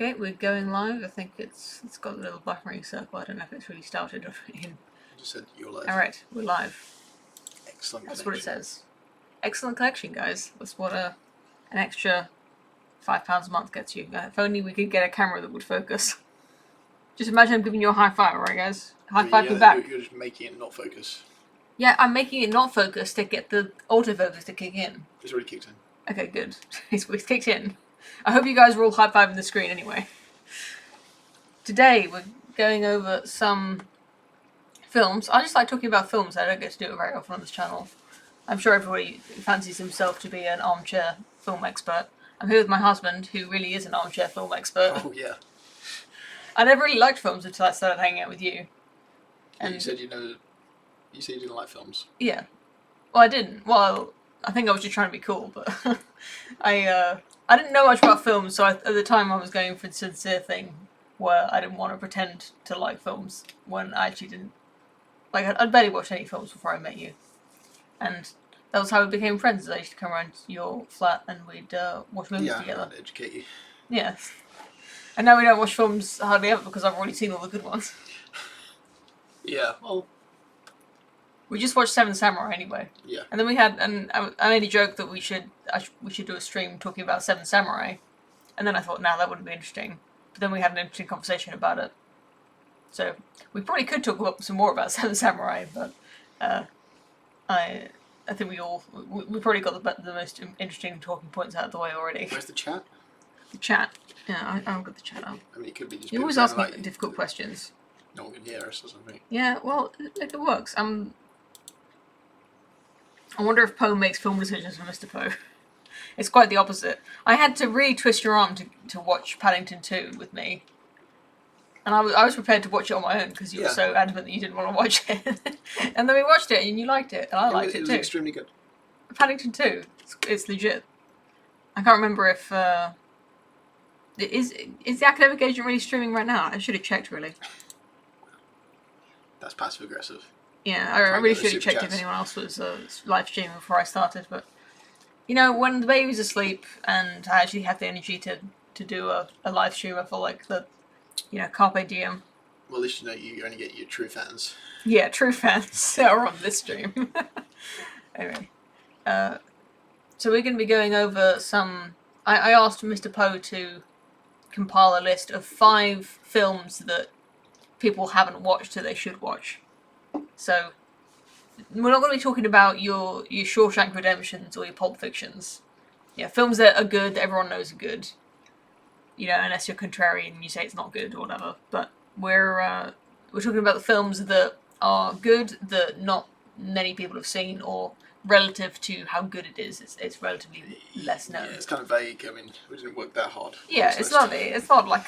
Okay, we're going live. I think it's got a little buffering circle. I don't know if it's really started or in. You just said you're live. All right, we're live. Excellent. That's connection. what it says. Excellent connection, guys. That's what an extra £5 a month gets you. If only we could get a camera that would focus. Just imagine I'm giving you a high five, alright, guys? High five me back. You're just making it not focus. Yeah, I'm making it not focus to get the autofocus to kick in. It's already kicked in. Okay, good. It's kicked in. I hope you guys are all high fiving the screen anyway. Today we're going over some films. I just like talking about films. I don't get to do it very often on this channel. I'm sure everybody fancies himself to be an armchair film expert. I'm here with my husband, who really is an armchair film expert. Oh yeah. I never really liked films until I started hanging out with you. And you said you didn't like films. Yeah. Well, I didn't. Well, I think I was just trying to be cool, but I didn't know much about films, so at the time I was going for the sincere thing, where I didn't want to pretend to like films when I actually didn't. Like, I'd barely watched any films before I met you. And that was how we became friends. I used to come around to your flat and we'd watch movies together. Yeah, educate you. Yes. And now we don't watch films hardly ever because I've already seen all the good ones. Yeah, well... We just watched Seven Samurai anyway. Yeah. And then we had... And I made a joke that we should do a stream talking about Seven Samurai. And then I thought, nah, that wouldn't be interesting. But then we had an interesting conversation about it. So we probably could talk about some more about Seven Samurai, but I think we probably got the most interesting talking points out of the way already. Where's the chat? The chat. Yeah, I've got the chat up. I mean, it could be just... You always ask me difficult questions. No one can hear us or something. Yeah, well, it works. I wonder if Poe makes film decisions for Mr. Poe. It's quite the opposite. I had to really twist your arm to watch Paddington 2 with me. And I was prepared to watch it on my own because you were so adamant that you didn't want to watch it. And then we watched it and you liked it, and I liked it too. It was extremely good. Paddington 2. It's legit. I can't remember if... Is the Academic Agent really streaming right now? I should have checked, really. That's passive aggressive. Yeah, I really should have checked if anyone else was live streaming before I started, but... You know, when the baby's asleep and I actually have the energy to do a live stream, I feel like the... You know, carpe diem. Well, at least you know you only get your true fans. Yeah, true fans are on this stream. Anyway. So we're going to be going over some... I asked Mr. Poe to compile a list of 5 films that people haven't watched that they should watch. So, we're not going to be talking about your Shawshank Redemptions or your Pulp Fictions. Yeah, films that are good, that everyone knows are good. You know, unless you're contrarian and you say it's not good or whatever. But we're talking about the films that are good, that not many people have seen, or relative to how good it is, it's relatively less known. Yeah, it's kind of vague. I mean, we didn't work that hard. Yeah, it's not like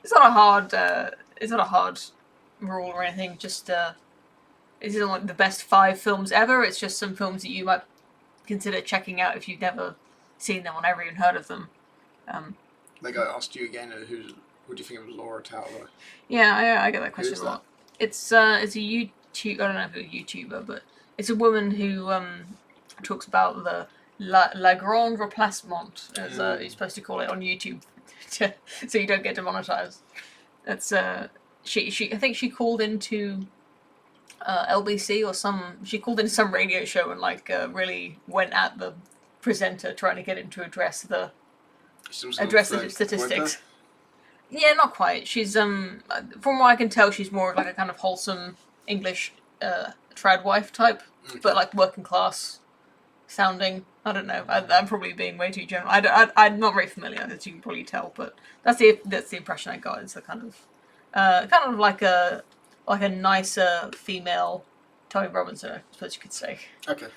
it's not a hard rule or anything. Just it's not like the best 5 films ever. It's just some films that you might consider checking out if you've never seen them or never even heard of them. Like I asked you again, what do you think of Laura Tauber? Yeah, I get that question a lot. It's a YouTube. I don't know if it's a YouTuber, but it's a woman who talks about the La Grande Replacement, as you're supposed to call it on YouTube, so you don't get demonetized. That's she. I think she called into LBC or she called into some radio show and really went at the presenter trying to get him to address the statistics. Yeah, not quite. She's from what I can tell, she's more of like a kind of wholesome English trad wife type, but like working class sounding. I don't know. I'm probably being way too general. I'm not very familiar, as you can probably tell, but that's the impression I got. It's a kind of like a nicer female Tommy Robinson, I suppose you could say. Okay.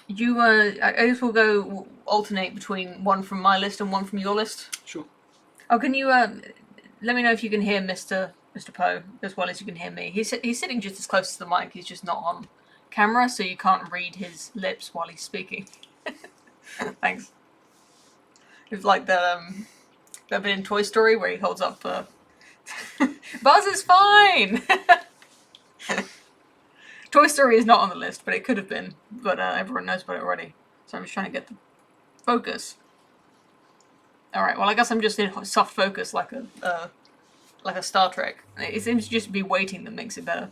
I guess we'll go alternate between one from my list and one from your list. Sure. Oh, can you let me know if you can hear Mr. Poe as well as you can hear me? He's sitting just as close to the mic. He's just not on camera, so you can't read his lips while he's speaking. Thanks. It's like that bit in Toy Story where he holds up Buzz is fine. Toy Story is not on the list, but it could have been. But everyone knows about it already. So I'm just trying to get the focus. All right. Well, I guess I'm just in soft focus, like a Star Trek. It seems to just be waiting that makes it better.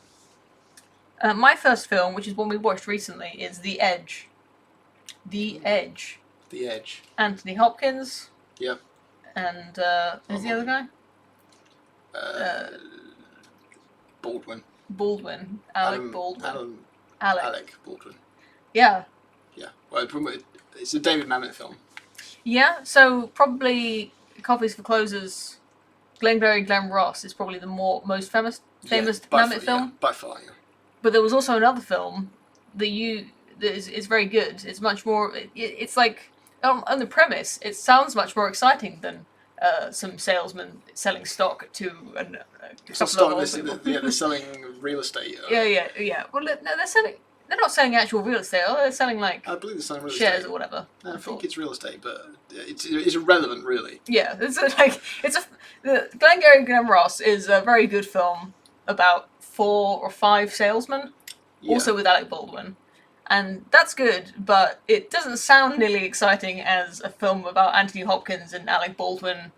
My first film, which is one we watched recently, is The Edge. The Edge. The Edge. Anthony Hopkins. Yep. And who's the other guy? Baldwin. Baldwin. Alec Baldwin. Alec Baldwin. Yeah. Yeah. Well, it's a David Mamet film. Yeah. So probably Coffees for Closers. Glengarry Glen Ross is probably the most famous Mamet film. Yeah, by far, yeah. But there was also another film that is very good. It's much more. It's like on the premise, it sounds much more exciting than some salesman selling stock to a couple of old people. They're selling real estate. Yeah. Well, no, they're selling. They're not selling actual real estate. They're selling like I believe they're selling real shares estate. or whatever. I think it's real estate, but it's irrelevant, really. Yeah, the Glengarry Glen Ross is a very good film about 4 or 5 salesmen, also with Alec Baldwin, and that's good. But it doesn't sound nearly exciting as a film about Anthony Hopkins and Alec Baldwin,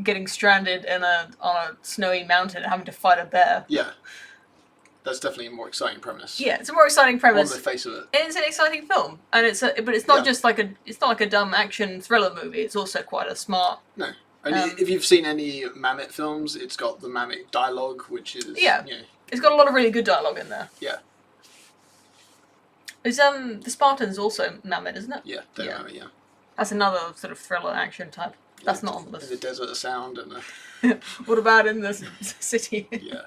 getting stranded on a snowy mountain and having to fight a bear. Yeah. That's definitely a more exciting premise. Yeah, it's a more exciting premise. On the face of it. It's an exciting film, and but it's not just it's not like a dumb action thriller movie. It's also quite a smart. No, and if you've seen any Mamet films, it's got the Mamet dialogue, which is it's got a lot of really good dialogue in there. Yeah. Is the Spartans also Mamet, isn't it? Yeah, they're Mamet. Yeah. That's another sort of thriller action type. That's not on the list. In the Desert of Sound and the. What about in the city? Yeah.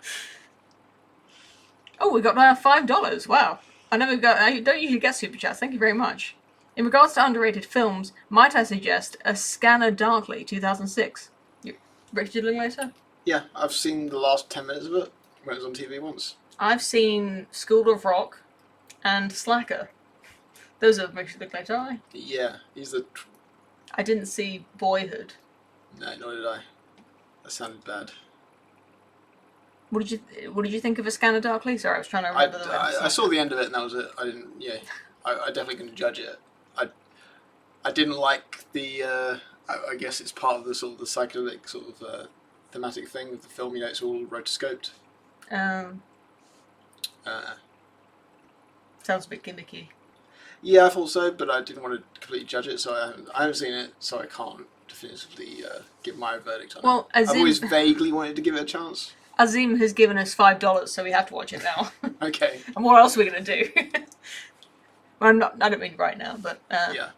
Oh, we got $5. Wow. I don't usually get super chats. Thank you very much. In regards to underrated films, might I suggest A Scanner Darkly, 2006? Richard Linklater? Yeah, I've seen the last 10 minutes of it when it was on TV once. I've seen School of Rock and Slacker. Those are Richard Linklater, aren't they? Yeah, he's the. I didn't see Boyhood. No, nor did I. That sounded bad. What did you think of A Scanner Darkly? Sorry, I was trying to remember the I saw the end of it and that was it. I didn't. Yeah, I definitely couldn't judge it. I didn't like the. I guess it's part of the sort of the psychedelic sort of thematic thing of the film. You know, it's all rotoscoped. Sounds a bit gimmicky. Yeah, I thought so, but I didn't want to completely judge it, so I haven't seen it, so I can't definitively give my verdict on it. Well, I've always vaguely wanted to give it a chance. Azim has given us $5, so we have to watch it now. Okay. And what else are we going to do? Well, I don't mean right now, but... yeah.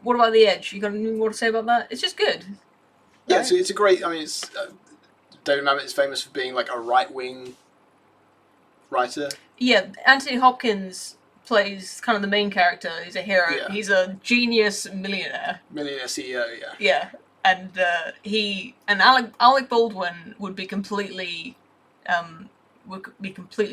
What about The Edge? You got anything more to say about that? It's just good. Yeah, right? it's a great... I mean, it's... David Mamet is famous for being, like, a right-wing writer. Yeah, Anthony Hopkins plays kind of the main character. He's a hero. Yeah. He's a genius millionaire. Millionaire CEO, yeah. Yeah. And Alec Baldwin would be completely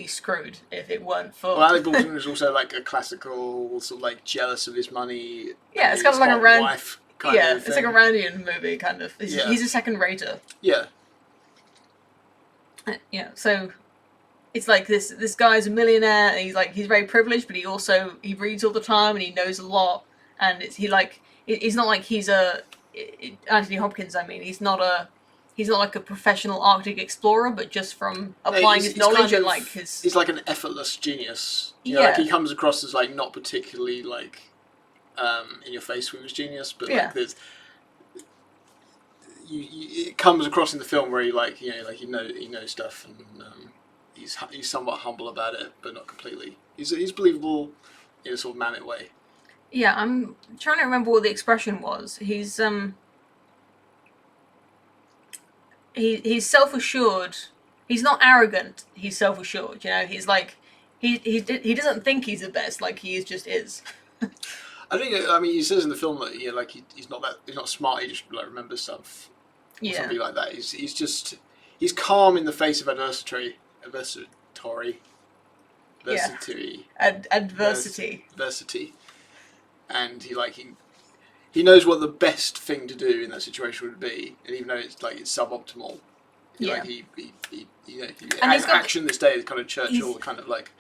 screwed if it weren't for. Well, Alec Baldwin was also like a classical sort of like jealous of his money. Yeah, it's kind of like a Rand. Wife kind of It's like a Randian movie, kind of. He's a second rater. Yeah. Yeah, so it's like this guy's a millionaire, and he's very privileged, but he reads all the time and he knows a lot, and he's not like Anthony Hopkins. I mean, he's not like a professional Arctic explorer, but just from applying his knowledge kind of, and like his. He's like an effortless genius. Yeah, like he comes across as like not particularly like in your face with his genius, but like there's. It comes across in the film where he he knows stuff and he's somewhat humble about it, but not completely. He's believable in a sort of Mamet way. Yeah, I'm trying to remember what the expression was. He's self-assured. He's not arrogant. He's self-assured. You know, he's like he doesn't think he's the best. Like he just is. I think. I mean, he says in the film that he's not smart. He just like remembers stuff. Or something like that. He's calm in the face of adversity. Adversity. And he knows what the best thing to do in that situation would be, and even though it's suboptimal, action this day is kind of Churchill, kind of like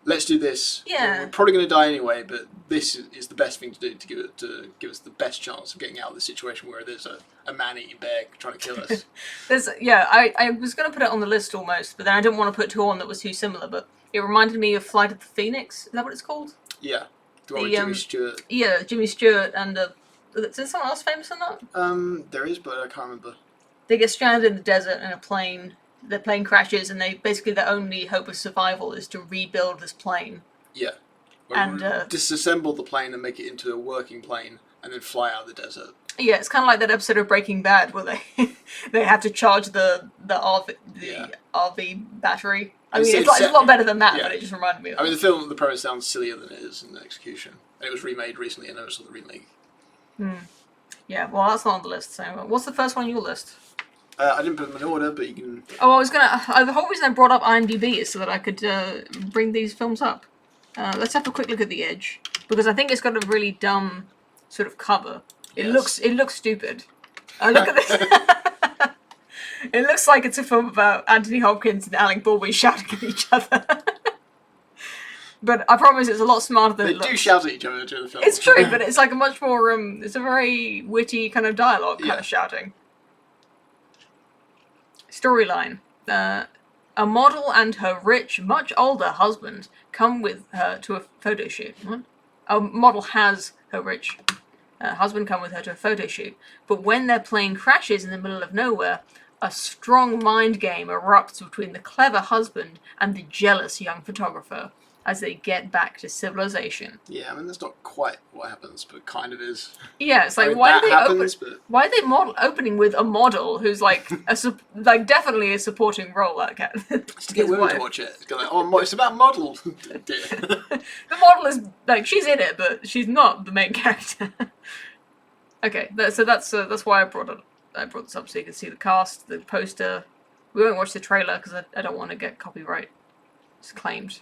let's do this. Yeah. We're probably going to die anyway, but this is the best thing to do to give us the best chance of getting out of this situation where there's a man-eating bear trying to kill us. I was going to put it on the list almost, but then I didn't want to put two on that was too similar, but it reminded me of Flight of the Phoenix. Is that what it's called? Yeah. The one with Jimmy Stewart. Yeah, Jimmy Stewart and is someone else famous in that? There is, but I can't remember. They get stranded in the desert in a plane. Their plane crashes, and their only hope of survival is to rebuild this plane. Yeah. And disassemble the plane and make it into a working plane, and then fly out of the desert. Yeah, it's kind of like that episode of Breaking Bad where they have to charge the RV battery. I mean, it's a lot better than that, but it just reminded me of. I mean, the premise sounds sillier than it is in the execution. And it was remade recently, and I saw the remake. Yeah, well, that's not on the list. So, what's the first one on your list? I didn't put them in order, but you can. Oh, the whole reason I brought up IMDb is so that I could bring these films up. Let's have a quick look at The Edge, because I think it's got a really dumb sort of cover. It looks stupid. Look at this. It looks like it's a film about Anthony Hopkins and Alec Baldwin shouting at each other. But I promise it's a lot smarter than it looks. They do shout at each other during the film. It's true, but it's like a much more it's a very witty kind of dialogue kind of shouting. Storyline. A model and her rich, much older husband come with her to a photo shoot. What? A model has her rich husband come with her to a photo shoot, but when their plane crashes in the middle of nowhere, a strong mind game erupts between the clever husband and the jealous young photographer as they get back to civilization. Yeah, I mean, that's not quite what happens, but kind of is. Yeah, it's like, why are they opening with a model who's like definitely a supporting role? Just to get women to watch it. It's like, it's about model. The model is like, she's in it, but she's not the main character. Okay, so that's why I brought this up so you can see the cast, the poster. We won't watch the trailer because I don't want to get copyright claimed.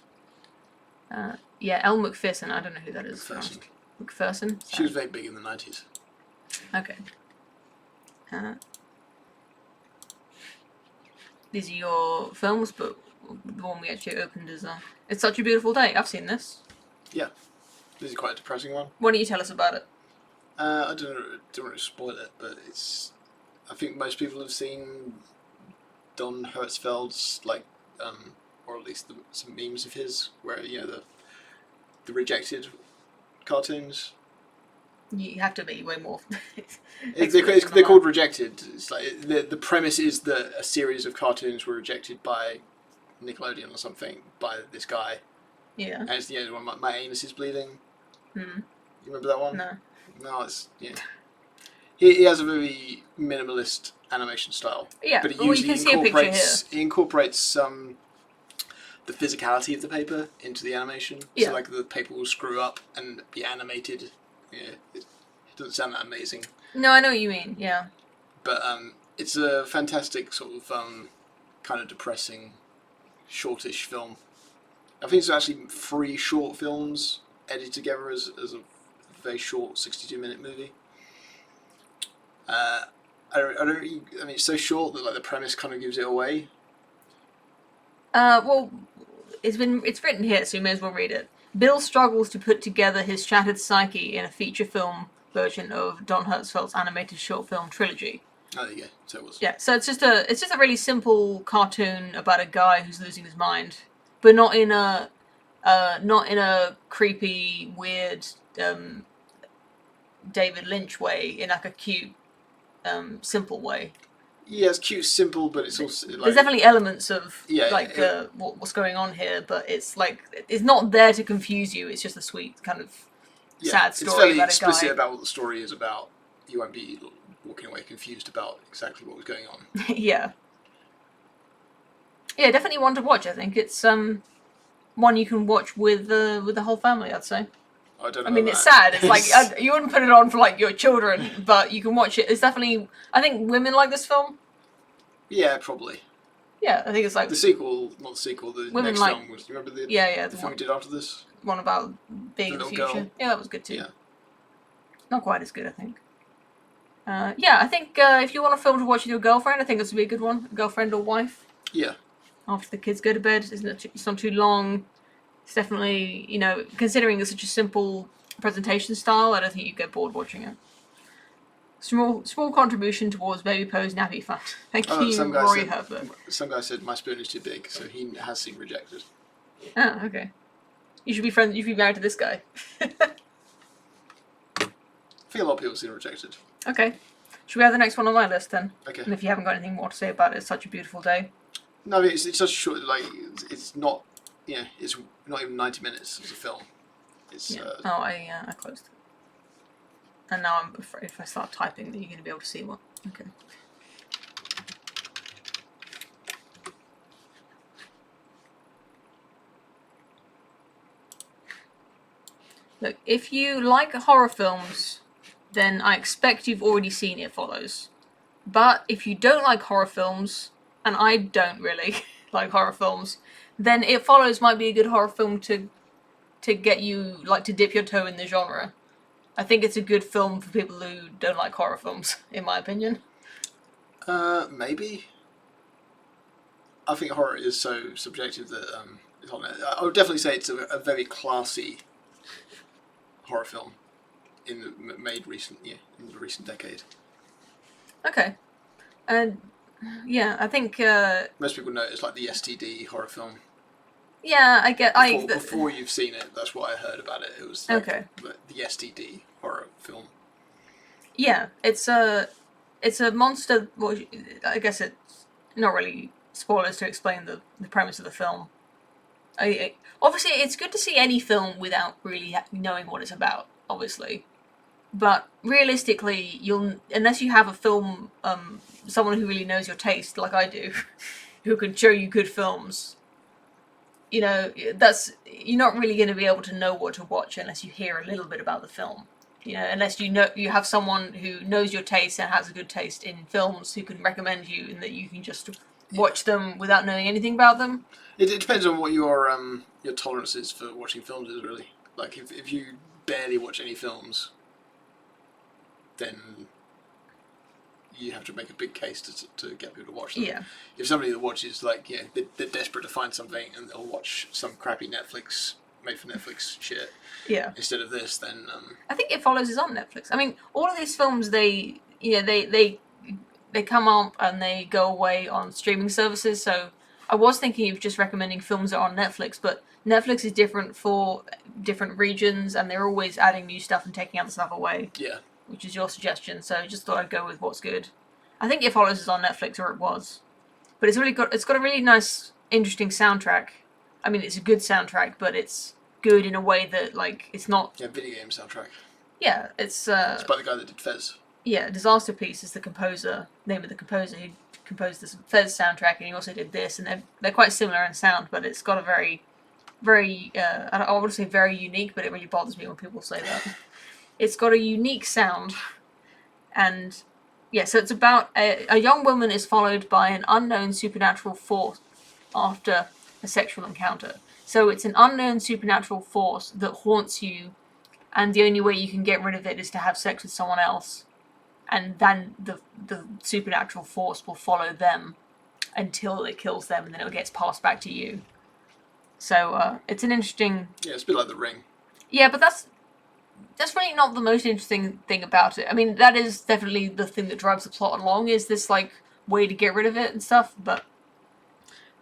Elle Macpherson. I don't know who that is. McPherson. She was very big in the 90s. Okay. These are your films, but the one we actually opened is It's Such a Beautiful Day. I've seen this. Yeah. This is quite a depressing one. Why don't you tell us about it? I don't want to spoil it, but I think most people have seen Don Hertzfeld's, or at least some memes of his, where, the rejected cartoons. You have to be way more. They're called Rejected. It's like the premise is that a series of cartoons were rejected by Nickelodeon or something by this guy. Yeah. And it's the one. My anus is bleeding. You remember that one? No. No, it's He has a very minimalist animation style. Yeah, but you can see a picture here. He incorporates the physicality of the paper into the animation. Yeah. So the paper will screw up and be animated. Yeah, it doesn't sound that amazing. No, I know what you mean. Yeah. But it's a fantastic sort of kind of depressing, shortish film. I think it's actually 3 short films edited together as a very short 62-minute movie. I mean, it's so short that the premise kind of gives it away. Well, it's written here, so you may as well read it. Bill struggles to put together his shattered psyche in a feature film version of Don Hertzfeldt's animated short film trilogy. Oh, there you go. So it was. Yeah, so it's just a really simple cartoon about a guy who's losing his mind, but not in a creepy, weird David Lynch way, in a cute, simple way. Yeah, it's cute, simple, but it's also there's definitely elements of what's going on here, but it's not there to confuse you. It's just a sweet kind of sad story. It's fairly about explicit a guy. about what the story is about. You won't be walking away confused about exactly what was going on. Yeah, definitely one to watch. I think it's one you can watch with the whole family. I'd say. I don't know. I mean, it's sad. It's you wouldn't put it on for your children, but you can watch it. It's definitely. I think women like this film. Yeah, probably. Yeah, I think it's the sequel, not the sequel. The next film was. You remember the the film we did after this? One about being in the future. Girl. Yeah, that was good too. Yeah. Not quite as good, I think. I think if you want a film to watch with your girlfriend, I think this would be a good one. Girlfriend or wife. Yeah. After the kids go to bed, it's not too long. It's definitely, considering it's such a simple presentation style, I don't think you get bored watching it. Small contribution towards Baby Poe's nappy fund. Thank you, Rory Herbert. Some guy said my spoon is too big, so he has seen Rejected. Oh, okay. You should be friends. You should be married to this guy. I think a lot of people have seen Rejected. Okay. Should we have the next one on my list then? Okay. And if you haven't got anything more to say about it, it's such a beautiful day. No, it's such a short. Like it's not. Yeah, it's not even 90 minutes as a film. It's. Yeah. I closed it. And now I'm afraid if I start typing, that you're going to be able to see what. Okay. Look, if you like horror films, then I expect you've already seen It Follows. But if you don't like horror films, and I don't really like horror films, then It Follows might be a good horror film to get you, like, to dip your toe in the genre. I think it's a good film for people who don't like horror films, in my opinion. Maybe. I think horror is so subjective that it's on it. I would definitely say it's a very classy horror film in the recent decade. Okay. And yeah, I think most people know it's like the STD horror film. Yeah, I get. Before you've seen it, that's what I heard about it. It was like okay. The STD horror film. Yeah, it's a monster. Well, I guess it's not really spoilers to explain the premise of the film. Obviously, it's good to see any film without really knowing what it's about. Obviously, but realistically, unless you have a film, someone who really knows your taste, like I do, who can show you good films. You're not really going to be able to know what to watch unless you hear a little bit about the film. Unless you have someone who knows your taste and has a good taste in films who can recommend you, and that you can just watch them without knowing anything about them. It depends on what your tolerance is for watching films is really. Like if you barely watch any films, then you have to make a big case to get people to watch them. Yeah. If somebody that watches, like, they're desperate to find something and they'll watch some crappy made for Netflix shit. Yeah. Instead of this, then. I think It Follows is on Netflix. I mean, all of these films, they come up and they go away on streaming services. So I was thinking of just recommending films that are on Netflix, but Netflix is different for different regions, and they're always adding new stuff and taking other stuff away. Yeah. Which is your suggestion, so I just thought I'd go with what's good. I think It Follows is on Netflix, or it was. But it's got a really nice, interesting soundtrack. I mean, it's a good soundtrack, but it's good in a way that, like, it's not... Yeah, video game soundtrack. Yeah, it's by the guy that did Fez. Yeah, Disasterpiece is the name of the composer who composed this Fez soundtrack, and he also did this, and they're quite similar in sound, but it's got a very, very, I don't want to say very unique, but it really bothers me when people say that. It's got a unique sound, and yeah, so it's about a young woman is followed by an unknown supernatural force after a sexual encounter. So it's an unknown supernatural force that haunts you, and the only way you can get rid of it is to have sex with someone else, and then the supernatural force will follow them until it kills them, and then it gets passed back to you. So it's an interesting... Yeah, it's a bit like The Ring. Yeah, but that's really not the most interesting thing about it. I mean, that is definitely the thing that drives the plot along, is this, like, way to get rid of it and stuff, but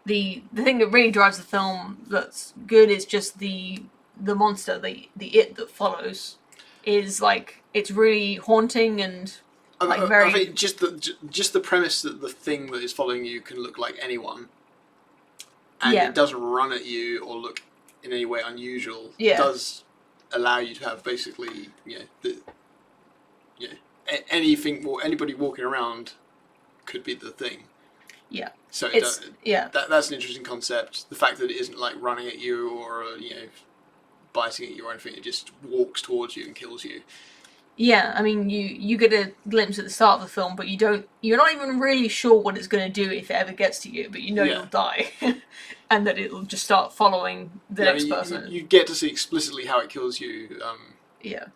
the thing that really drives the film that's good is just the monster, the it that follows, is, like, it's really haunting and, like, very... I think just the premise that the thing that is following you can look like anyone, and it doesn't run at you or look in any way unusual, does... allow you to have basically, anything, or anybody walking around could be the thing. Yeah. So yeah. That's an interesting concept. The fact that it isn't like running at you or biting at you or anything. It just walks towards you and kills you. Yeah, I mean, you get a glimpse at the start of the film, but you're not even really sure what it's going to do if it ever gets to you, but you'll die. And that it'll just start following the next person. You get to see explicitly how it kills you yeah.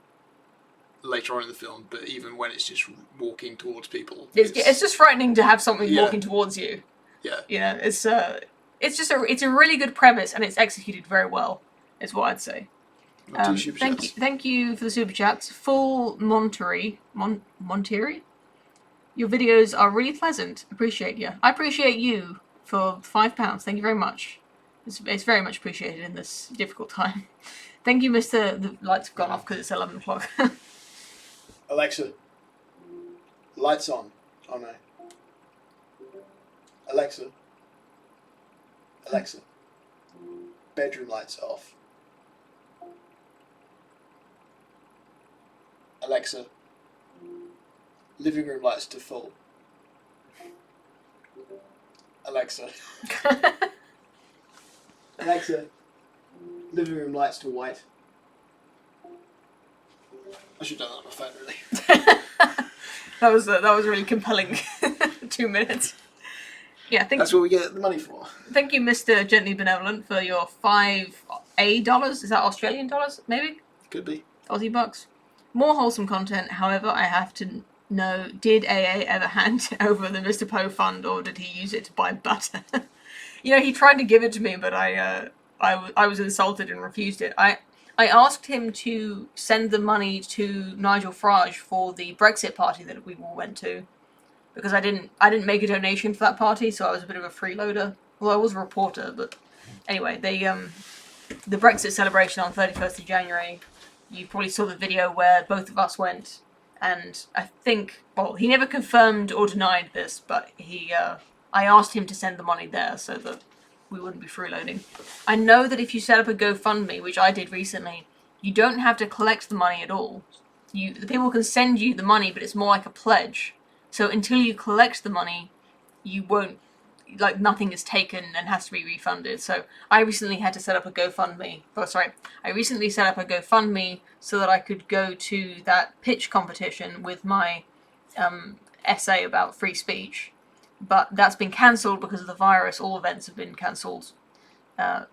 later on in the film, but even when it's just walking towards people. It's just frightening to have something walking towards you. Yeah. It's a really good premise, and it's executed very well. is what I'd say. Not two super chats. Thank you for the super chats. Full Monterey. Your videos are really pleasant. Appreciate you. I appreciate you for £5. Thank you very much. It's very much appreciated in this difficult time. Thank you, Mr. The lights have gone off because it's 11 o'clock. Alexa, lights on. Oh no. Alexa, bedroom lights off. Alexa, living room lights to full. Alexa, living room lights to white. I should have done that on my phone, really. That was really compelling. 2 minutes. Yeah, That's what we get the money for. Thank you, Mr. Gently Benevolent, for your $5 dollars. Is that Australian dollars? Maybe? Could be. Aussie bucks. More wholesome content. However, I have to know: did AA ever hand over the Mr. Poe fund, or did he use it to buy butter? He tried to give it to me, but I was insulted and refused it. I asked him to send the money to Nigel Farage for the Brexit party that we all went to, because I didn't make a donation for that party, so I was a bit of a freeloader. Well, I was a reporter, but anyway, the Brexit celebration on 31st of January. You probably saw the video where both of us went, and I think, well, he never confirmed or denied this, but I asked him to send the money there so that we wouldn't be freeloading. I know that if you set up a GoFundMe, which I did recently, you don't have to collect the money at all. The people can send you the money, but it's more like a pledge. So until you collect the money, you won't, nothing is taken and has to be refunded. So I recently had to set up a GoFundMe. I recently set up a GoFundMe so that I could go to that pitch competition with my essay about free speech. But that's been cancelled because of the virus. All events have been cancelled, to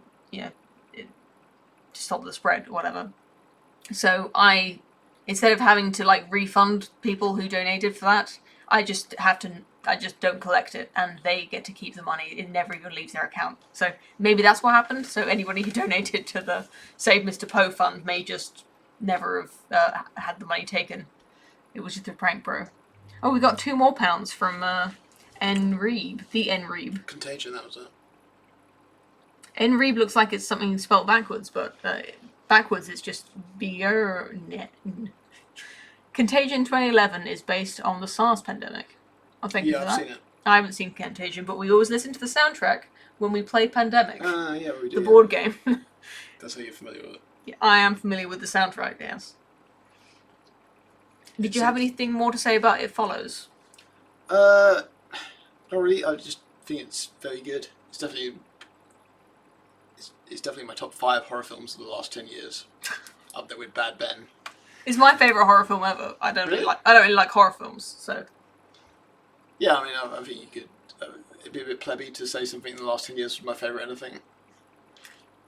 stop the spread or whatever. So instead of having to refund people who donated for that, I just don't collect it, and they get to keep the money. It never even leaves their account. So maybe that's what happened. So anybody who donated to the Save Mr. Poe fund may just never have had the money taken. It was just a prank, bro. Oh, we got £2 more from Nreeb. The Nreeb. Contagion, that was it. Nreeb looks like it's something spelled backwards, but backwards is just beer. Contagion 2011 is based on the SARS pandemic. Oh, thank you for that. Yeah, I've seen it. I haven't seen Contagion, but we always listen to the soundtrack when we play Pandemic. Yeah, we do. The board game. That's how you're familiar with it. Yeah, I am familiar with the soundtrack, yes. Did you have anything more to say about It Follows? Not really. I just think it's very good. It's definitely my top 5 horror films of the last 10 years. Up there with Bad Ben. It's my favourite horror film ever. I don't really like horror films, so. Yeah, I mean, I think you could. It'd be a bit plebby to say something in the last 10 years was my favourite anything.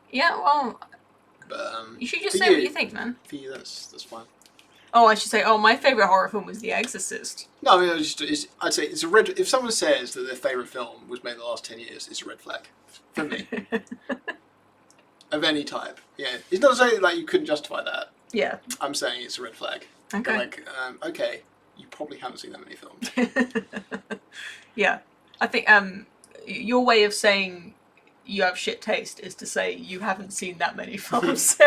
Yeah, well. But you should just say what you think, man. For you, that's fine. Oh, I should say. Oh, my favourite horror film was The Exorcist. No, I mean, I'd say it's a red. If someone says that their favourite film was made in the last 10 years, it's a red flag for me. Of any type, yeah. It's not saying you couldn't justify that. Yeah. I'm saying it's a red flag. Okay. But okay, you probably haven't seen that many films. Yeah, I think your way of saying you have shit taste is to say you haven't seen that many films.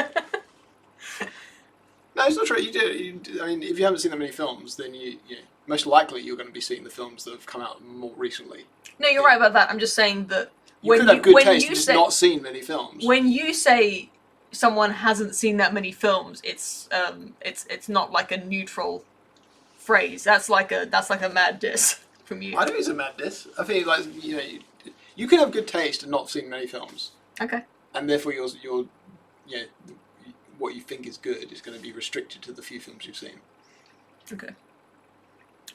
No, it's not true. You do. I mean, if you haven't seen that many films, then you most likely you're going to be seeing the films that have come out more recently. No, you're right about that. I'm just saying that you could have good taste and just not seen many films. When you say someone hasn't seen that many films, it's not like a neutral phrase. That's like a mad diss from you. I don't think it's a mad diss. I think you can have good taste and not have seen many films. Okay. And therefore your what you think is good is going to be restricted to the few films you've seen. Okay.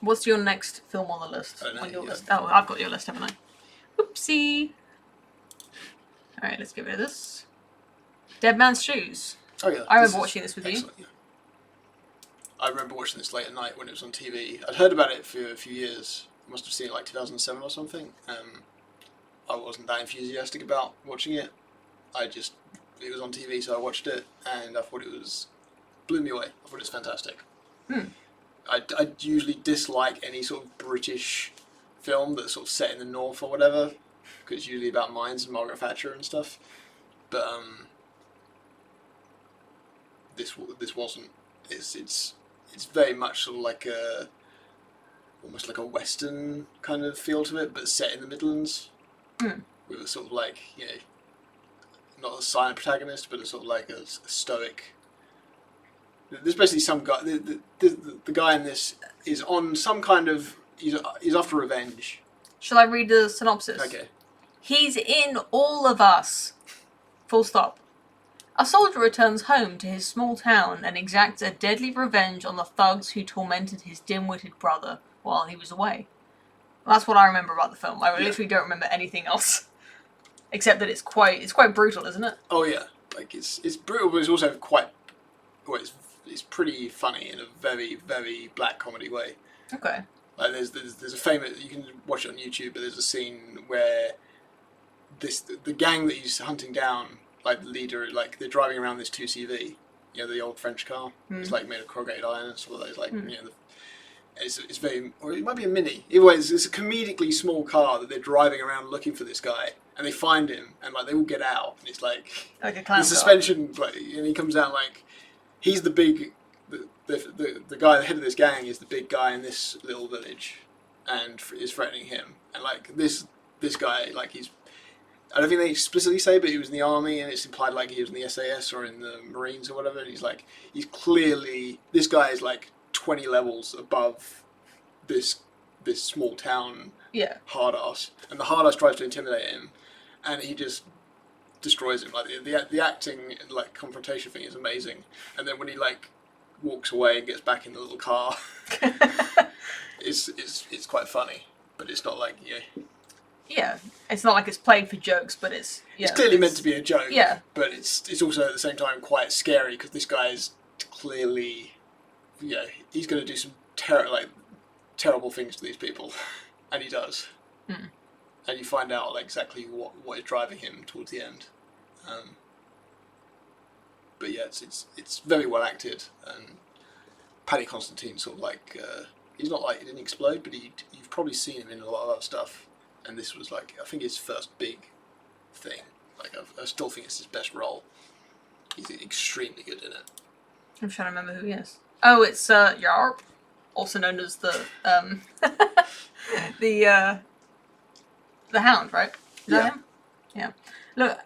What's your next film on the list? I don't know, on your yeah. list? Oh, I've got your list, haven't I? Oopsie. All right, let's get rid of this. Dead Man's Shoes. Oh yeah. I remember watching this with you. Yeah. I remember watching this late at night when it was on TV. I'd heard about it for a few years. I must have seen it 2007 or something. I wasn't that enthusiastic about watching it. it was on TV, so I watched it, and I thought blew me away. I thought it was fantastic. I usually dislike any sort of British film that's sort of set in the north or whatever, because it's usually about mines and Margaret Thatcher and stuff. But this wasn't. It's very much sort of like almost like a Western kind of feel to it, but set in the Midlands. With a sort of like, not a silent protagonist, but a sort of like a stoic. There's basically some guy. The guy in this is on some kind of. He's after revenge. Shall I read the synopsis? Okay. He's in all of us. Full stop. A soldier returns home to his small town and exacts a deadly revenge on the thugs who tormented his dim-witted brother while he was away. Well, that's what I remember about the film. I literally don't remember anything else, except that it's quite brutal, isn't it? Oh yeah, like it's brutal, but it's also quite. Well, it's pretty funny in a very, very black comedy way. Okay. Like there's a famous, you can watch it on YouTube, but there's a scene where the gang that he's hunting down, like the leader, like they're driving around this 2CV, the old French car. It's like made of corrugated iron and stuff like that. It's like it's very, or it might be a Mini. Either way, it's a comedically small car that they're driving around looking for this guy, and they find him, and like they all get out, and it's like a clown the suspension, like, and he comes out like he's the big. The guy, the head of this gang, is the big guy in this little village, and is threatening him. And like this guy, like I don't think they explicitly say, but he was in the army, and it's implied like he was in the SAS or in the Marines or whatever. And he's clearly, this guy is like 20 levels above this small town hard ass, and the hard ass tries to intimidate him, and he just destroys him. Like the acting, like confrontation thing is amazing, and then when he like walks away and gets back in the little car, it's quite funny, but it's not like Yeah, it's not like it's played for jokes, but it's clearly meant to be a joke. Yeah, but it's also at the same time quite scary because this guy is clearly, he's going to do some terrible things to these people, and he does, and you find out like exactly what is driving him towards the end. But yeah, it's very well acted, and Paddy Considine sort of like he's not like he didn't explode, but you've probably seen him in a lot of other stuff, and this was like I think his first big thing. Like I still think it's his best role. He's extremely good in it. I'm trying to remember who he is. Oh, it's Yarp, also known as the the Hound, right? Is that him? Yeah. Look,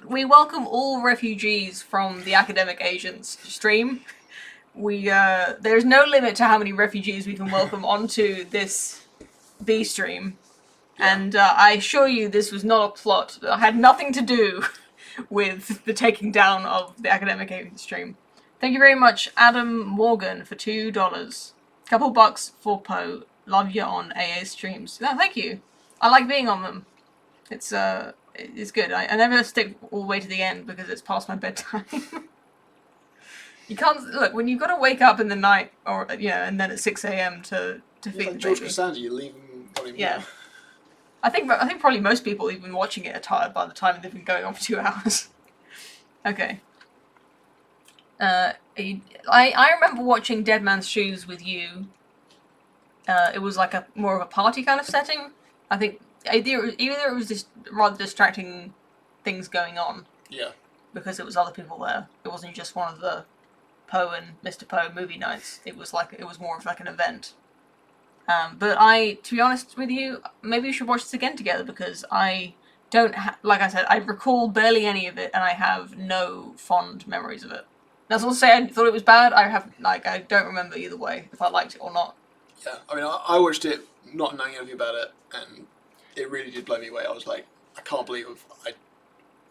we welcome all refugees from the Academic Agents stream. There's no limit to how many refugees we can welcome onto this B stream. Yeah. And I assure you this was not a plot. It had nothing to do with the taking down of the Academic Agents stream. Thank you very much, Adam Morgan, for $2. Couple bucks for Poe. Love you on AA streams. No, thank you. I like being on them. It's good. I never stick all the way to the end because it's past my bedtime. You can't look when you've got to wake up in the night or and then at 6 a.m. to feed like the George baby. Costanza, you leave him. Yeah. I think probably most people even watching it are tired by the time they've been going on for 2 hours. Okay. I remember watching Dead Man's Shoes with you. It was like more of a party kind of setting. I think either it was just rather distracting things going on. Yeah. Because it was other people there. It wasn't just one of the Poe and Mr. Poe movie nights. It was more of like an event. But to be honest with you, maybe we should watch this again together because I don't like I said, I recall barely any of it and I have no fond memories of it. That's not to say I thought it was bad. I don't remember either way if I liked it or not. Yeah, I mean, I watched it not knowing anything about it, and it really did blow me away. I was like, I can't believe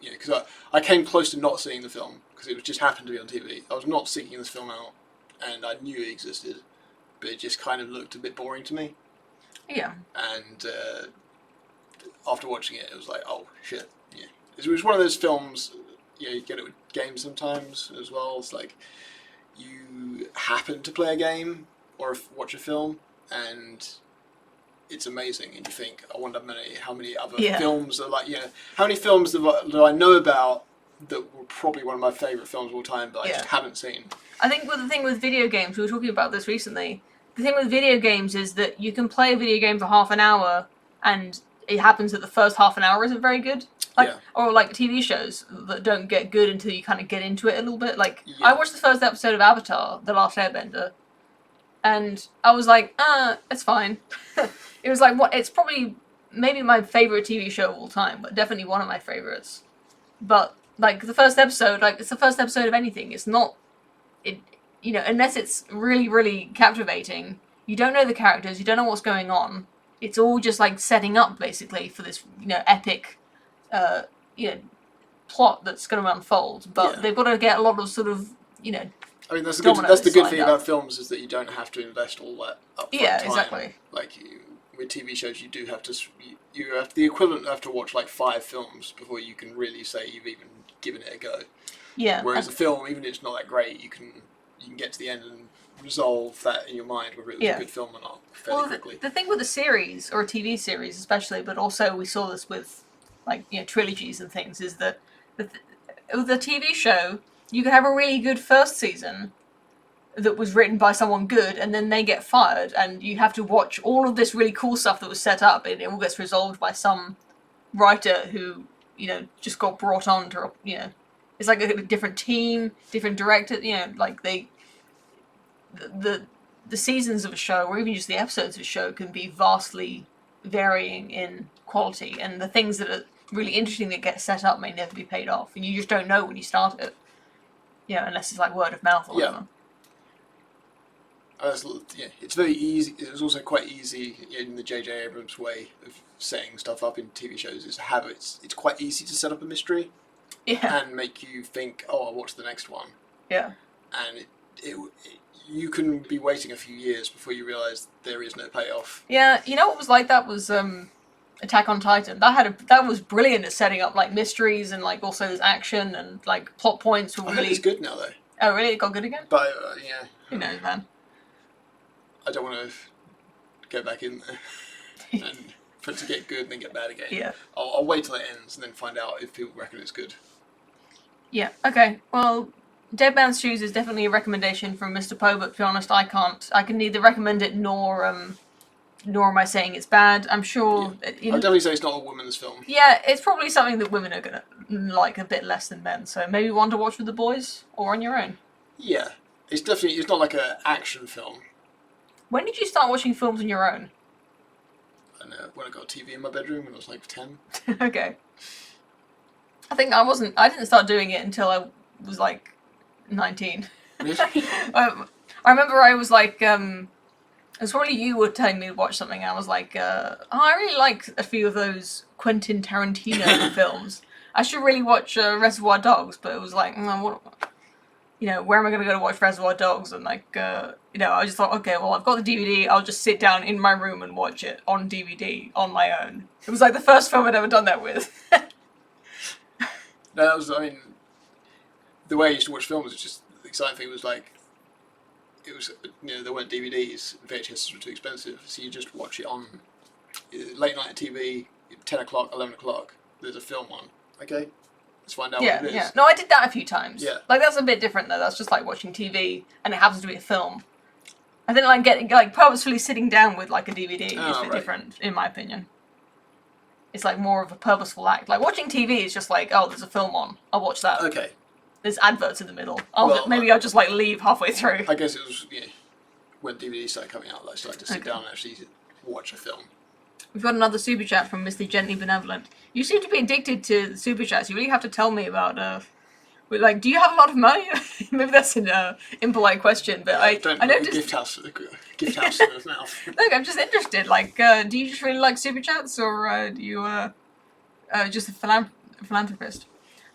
because I came close to not seeing the film because it just happened to be on TV. I was not seeking this film out, and I knew it existed, but it just kind of looked a bit boring to me. Yeah. And after watching it, it was like, oh shit, yeah. It was one of those films. You get it with games sometimes as well. It's like you happen to play a game or watch a film, and it's amazing, and you think, I wonder how many other films are like, how many films do I know about that were probably one of my favourite films of all time, but I just haven't seen. I think the thing with video games, we were talking about this recently, the thing with video games is that you can play a video game for half an hour and it happens that the first half an hour isn't very good. Or like TV shows that don't get good until you kind of get into it a little bit. Like, I watched the first episode of Avatar, The Last Airbender, and I was like, it's fine. It was like, it's probably maybe my favourite TV show of all time, but definitely one of my favourites. But, like, the first episode, it's the first episode of anything. It's not, unless it's really, really captivating, you don't know the characters, you don't know what's going on. It's all just, like, setting up, basically, for this, epic plot that's going to unfold, but they've got to get a lot of sort of, I mean, that's the good thing about films is that you don't have to invest all that upfront time. Exactly. Like with TV shows, you do have to. You have the equivalent have to watch like 5 films before you can really say you've even given it a go. Yeah. Whereas a film, even if it's not that great, you can get to the end and resolve that in your mind whether it was a good film or not fairly quickly. The thing with a series or a TV series, especially, but also we saw this with trilogies and things, is that with a TV show, you could have a really good first season that was written by someone good, and then they get fired, and you have to watch all of this really cool stuff that was set up, and it all gets resolved by some writer who, just got brought on to, it's like a different team, different director, the seasons of a show, or even just the episodes of a show, can be vastly varying in quality, and the things that are really interesting that get set up may never be paid off, and you just don't know when you start it, unless it's like word of mouth or whatever. It's very easy. It's also quite easy in the J.J. Abrams way of setting stuff up in TV shows. It's quite easy to set up a mystery, and make you think, oh, I'll watch the next one. Yeah, and you can be waiting a few years before you realise there is no payoff. Yeah, what was like that was Attack on Titan. That was brilliant at setting up like mysteries, and like also there's action and like plot points were really. It's good now though. Oh really? It got good again? But who knows, man. I don't want to go back in there and for it to get good and then get bad again. Yeah. I'll wait till it ends and then find out if people reckon it's good. Yeah. Okay. Well, Dead Man's Shoes is definitely a recommendation from Mr. Poe, but to be honest, I can neither recommend it nor am I saying it's bad. I'm sure. I'd definitely say it's not a woman's film. Yeah, it's probably something that women are gonna like a bit less than men. So maybe one to watch with the boys or on your own. Yeah, it's not like an action film. When did you start watching films on your own? I don't know, when I got a TV in my bedroom when I was like 10. Okay. I think I didn't start doing it until I was like 19. Really? I remember I was like, it was probably you were telling me to watch something, and I was like, I really like a few of those Quentin Tarantino films. I should really watch Reservoir Dogs, but it was like, where am I going to go to watch Reservoir Dogs? And like, I just thought, okay, well, I've got the DVD, I'll just sit down in my room and watch it on DVD on my own. It was like the first film I'd ever done that with. No, the way I used to watch films, was just, the exciting thing was like, it was, there weren't DVDs, VHS were too expensive, so you just watch it on late night TV, 10 o'clock, 11 o'clock, there's a film on. Okay, let's find out what it is. Yeah. No, I did that a few times. Yeah. Like, that's a bit different, though. That's just like watching TV, and it happens to be a film. I think like purposefully sitting down with like a DVD is a bit different, in my opinion. It's like more of a purposeful act. Like watching TV is just like, oh, there's a film on, I'll watch that. Okay. There's adverts in the middle. Maybe I'll just like leave halfway through. I guess it was when DVDs started coming out, I started to sit down and actually watch a film. We've got another super chat from Mr. Gently Benevolent. You seem to be addicted to super chats. You really have to tell me about. Do you have a lot of money? Maybe that's an impolite question, but I noticed gift house in his mouth. Look, I'm just interested. Like, do you just really like super chats, or do you just a philanthropist?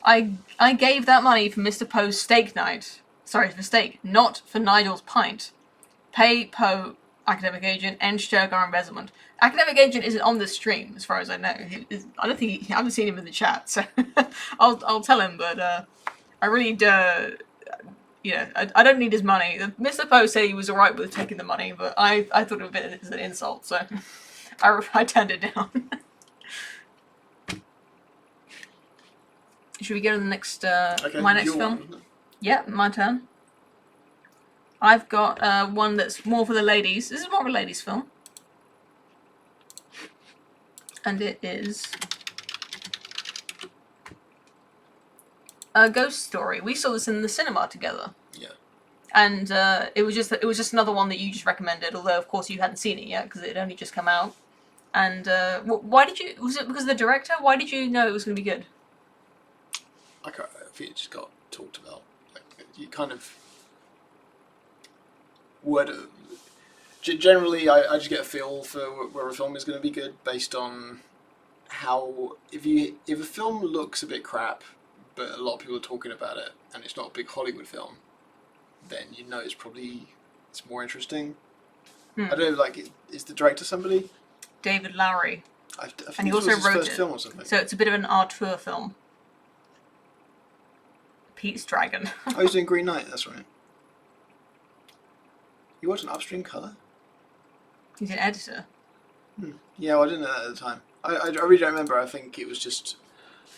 I gave that money for Mr. Poe's steak night. Sorry, for steak, not for Nigel's pint. Pay Poe, academic agent, and Sturgar embezzlement. Academic agent isn't on this stream, as far as I know. I haven't seen him in the chat, so I'll tell him. But I really I don't need his money. Mr. Poe said he was alright with taking the money, but I thought of it as an insult, so I turned it down. Should we go to the next, Okay, my it's next your film? one, isn't it? Yeah, my turn. I've got one that's more for the ladies. This is more of a ladies' film. And it is A Ghost Story. We saw this in the cinema together. Yeah. And it was just another one that you just recommended, although of course you hadn't seen it yet because it had only just come out. And why did you? Was it because of the director? Why did you know it was going to be good? I think it just got talked about. Like, you kind of would. Generally, I just get a feel for where a film is going to be good based on how if a film looks a bit crap, but a lot of people are talking about it, and it's not a big Hollywood film, then you know it's more interesting. I don't know, like, is the director somebody? David Lowery. I think And he this also was his wrote first it. film or something. So it's a bit of an auteur film. Pete's Dragon. Oh, he's doing Green Knight, that's right. You watched an Upstream Colour? He's an editor. Yeah, well, I didn't know that at the time. I really don't remember. I think it was just...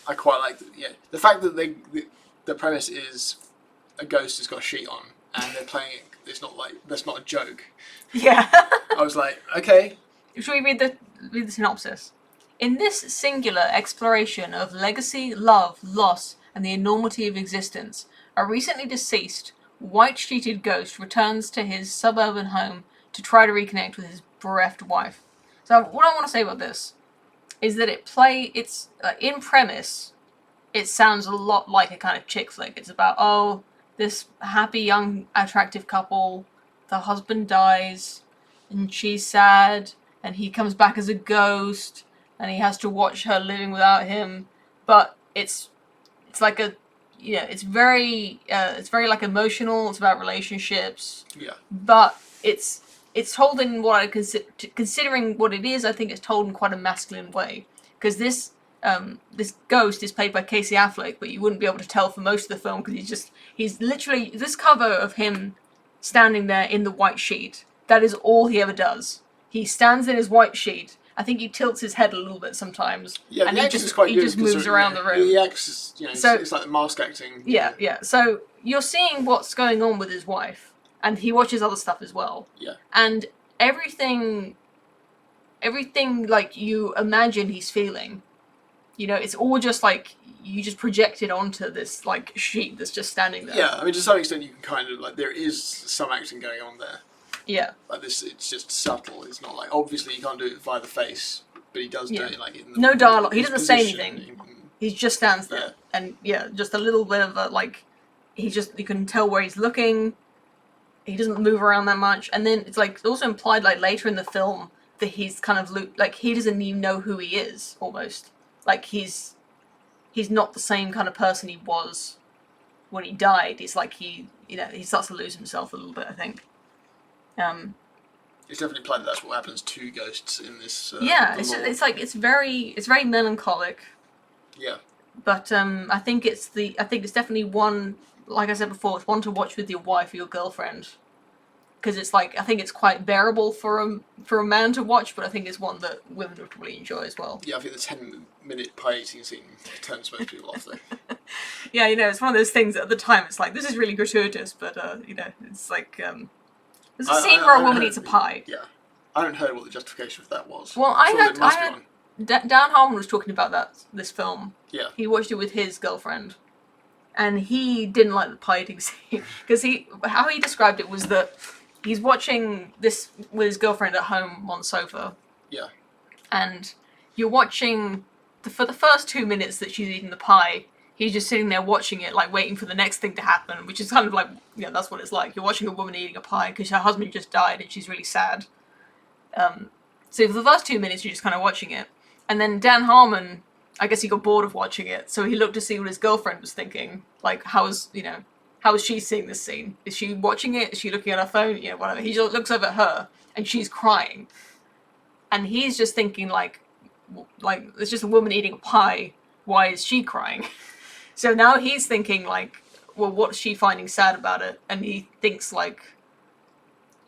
I quite liked it. Yeah. The fact that the premise is a ghost has got a sheet on, and they're playing it, it's not like... That's not a joke. Yeah. I was like, okay. Should we read the synopsis? In this singular exploration of legacy, love, loss, and the enormity of existence, a recently deceased, white-sheeted ghost returns to his suburban home to try to reconnect with his bereft wife. So what I want to say about this is that it's in premise, it sounds a lot like a kind of chick flick. It's about, this happy, young, attractive couple, the husband dies, and she's sad, and he comes back as a ghost, and he has to watch her living without him. But it's like it's very like emotional. It's about relationships. Yeah. But it's told in what I considering what it is. I think it's told in quite a masculine way, because this ghost is played by Casey Affleck, but you wouldn't be able to tell for most of the film because he's literally this cover of him standing there in the white sheet. That is all he ever does. He stands in his white sheet. I think he tilts his head a little bit sometimes. Yeah, and the he acting just is quite he good. just moves around the room. He acts, So- it's like mask acting. Yeah. So you're seeing what's going on with his wife, and he watches other stuff as well. Yeah. And everything like you imagine he's feeling, it's all just like you just project it onto this like sheet that's just standing there. Yeah, I mean, to some extent, you can kind of, like, there is some acting going on there. Yeah. Like this, it's just subtle. It's not like, obviously you can't do it via the face, but he does do it like in the, No dialogue. He his doesn't say position. anything. He just stands there, and just a little bit of a like. You can tell where he's looking. He doesn't move around that much, and then it's like also implied like later in the film that he's kind of like he doesn't even know who he is almost. Like he's not the same kind of person he was when he died. It's like he starts to lose himself a little bit, I think. It's definitely implied that that's what happens to ghosts in this. It's very melancholic. Yeah. But I think it's definitely one, like I said before, it's one to watch with your wife or your girlfriend, because it's like I think it's quite bearable for a man to watch, but I think it's one that women would probably enjoy as well. Yeah, I think the 10-minute pie eating scene turns most people off though. Yeah, it's one of those things that at the time it's like this is really gratuitous, but it's like there's a scene where a woman eats a pie. Yeah, I haven't heard what the justification for that was. Well, I heard Dan Harmon was talking about this film. Yeah. He watched it with his girlfriend, and he didn't like the pie eating scene because how he described it was that he's watching this with his girlfriend at home on the sofa. Yeah. And you're watching for the first 2 minutes that she's eating the pie. He's just sitting there watching it, like waiting for the next thing to happen, which is kind of like that's what it's like. You're watching a woman eating a pie because her husband just died and she's really sad. So for the first 2 minutes, you're just kind of watching it. And then Dan Harmon, I guess he got bored of watching it, so he looked to see what his girlfriend was thinking. Like, how is she seeing this scene? Is she watching it? Is she looking at her phone? Whatever. He just looks over at her, and she's crying. And he's just thinking, like, it's just a woman eating a pie. Why is she crying? So now he's thinking, like, well, what's she finding sad about it? And he thinks, like,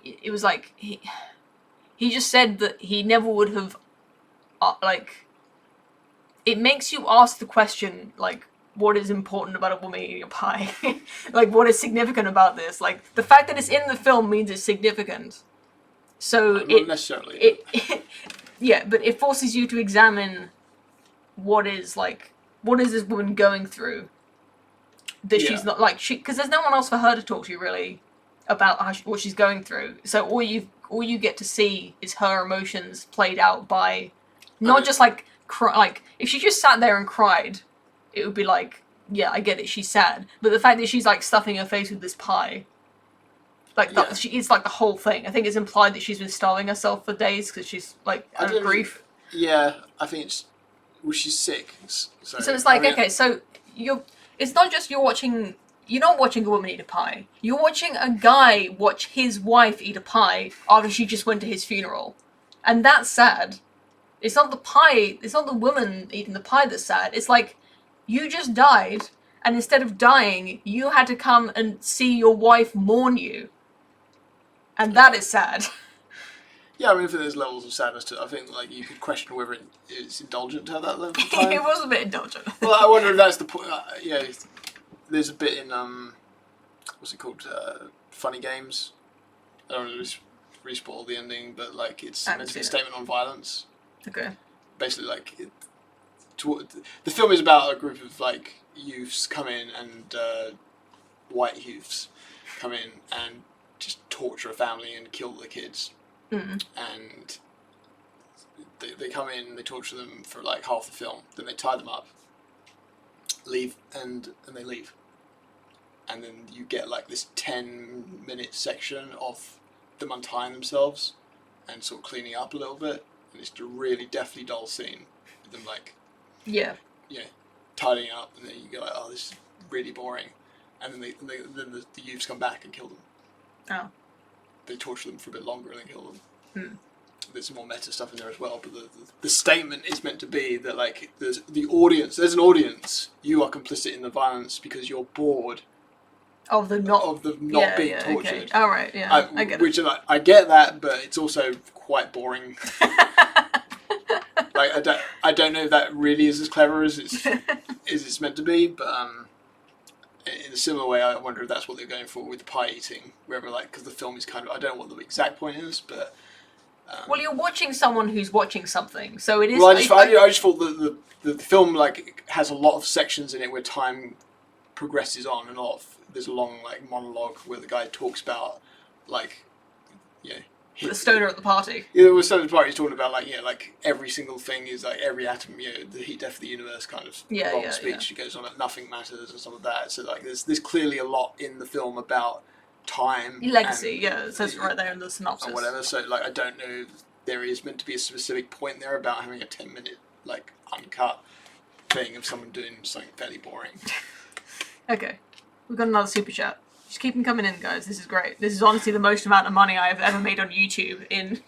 it was like, he just said that he never would have, it makes you ask the question, like, what is important about a woman eating a pie. Like, what is significant about this? Like, the fact that it's in the film means it's significant. So Not necessarily. yeah, but it forces you to examine what is this woman going through that she's not like because there's no one else for her to talk to really about what she's going through. So all you get to see is her emotions played out by not just like like if she just sat there and cried, it would be like, yeah, I get it, she's sad. But the fact that she's like stuffing her face with this pie, like she eats like the whole thing. I think it's implied that she's been starving herself for days because she's like out of grief. Yeah, I think she's sick. So it's like, okay, so it's not just you're not watching a woman eat a pie. You're watching a guy watch his wife eat a pie after she just went to his funeral. And that's sad. It's not the pie, it's not the woman eating the pie that's sad. It's like, you just died, and instead of dying, you had to come and see your wife mourn you. And that is sad. Yeah, I mean, if there's levels of sadness to it, I think like you could question whether it's indulgent to have that level of time. It was a bit indulgent. Well, I wonder if that's the point. Yeah, there's a bit in what's it called? Funny Games. I don't want to re-spoil the ending, but like it's a statement on violence. Okay. Basically, like the film is about a group of like youths come in and white youths come in and just torture a family and kill the kids. Mm. And they come in, they torture them for like half the film, then they tie them up, leave, and they leave. And then you get like this 10-minute section of them untying themselves and sort of cleaning up a little bit, and it's a really deathly dull scene with them like tidying up, and then you go like, oh, this is really boring. And then the youths come back and kill them. Oh. They torture them for a bit longer and then kill them. Hmm. There's some more meta stuff in there as well, but the statement is meant to be that like there's an audience, you are complicit in the violence because you're bored of the not being tortured. Okay. All right, yeah, I get it. Which I get that, but it's also quite boring. Like I don't know if that really is as clever as it's meant to be, but in a similar way, I wonder if that's what they're going for with the pie eating, wherever like because the film is kind of I don't know what the exact point is, but. Well, you're watching someone who's watching something, so it is. Well, I just thought that the film like has a lot of sections in it where time progresses on, and there's a long like monologue where the guy talks about like, the stoner at the party. Yeah, the stoner at the party is talking about like every single thing is like every atom, the heat, death of the universe kind of long speech. He goes on that nothing matters and some of that. So like there's clearly a lot in the film about time, legacy. It says right there in the synopsis or whatever. So like I don't know if there is meant to be a specific point there about having a 10-minute like uncut thing of someone doing something fairly boring. Okay, we've got another super chat. Just keep them coming in, guys. This is great. This is honestly the most amount of money I've ever made on YouTube in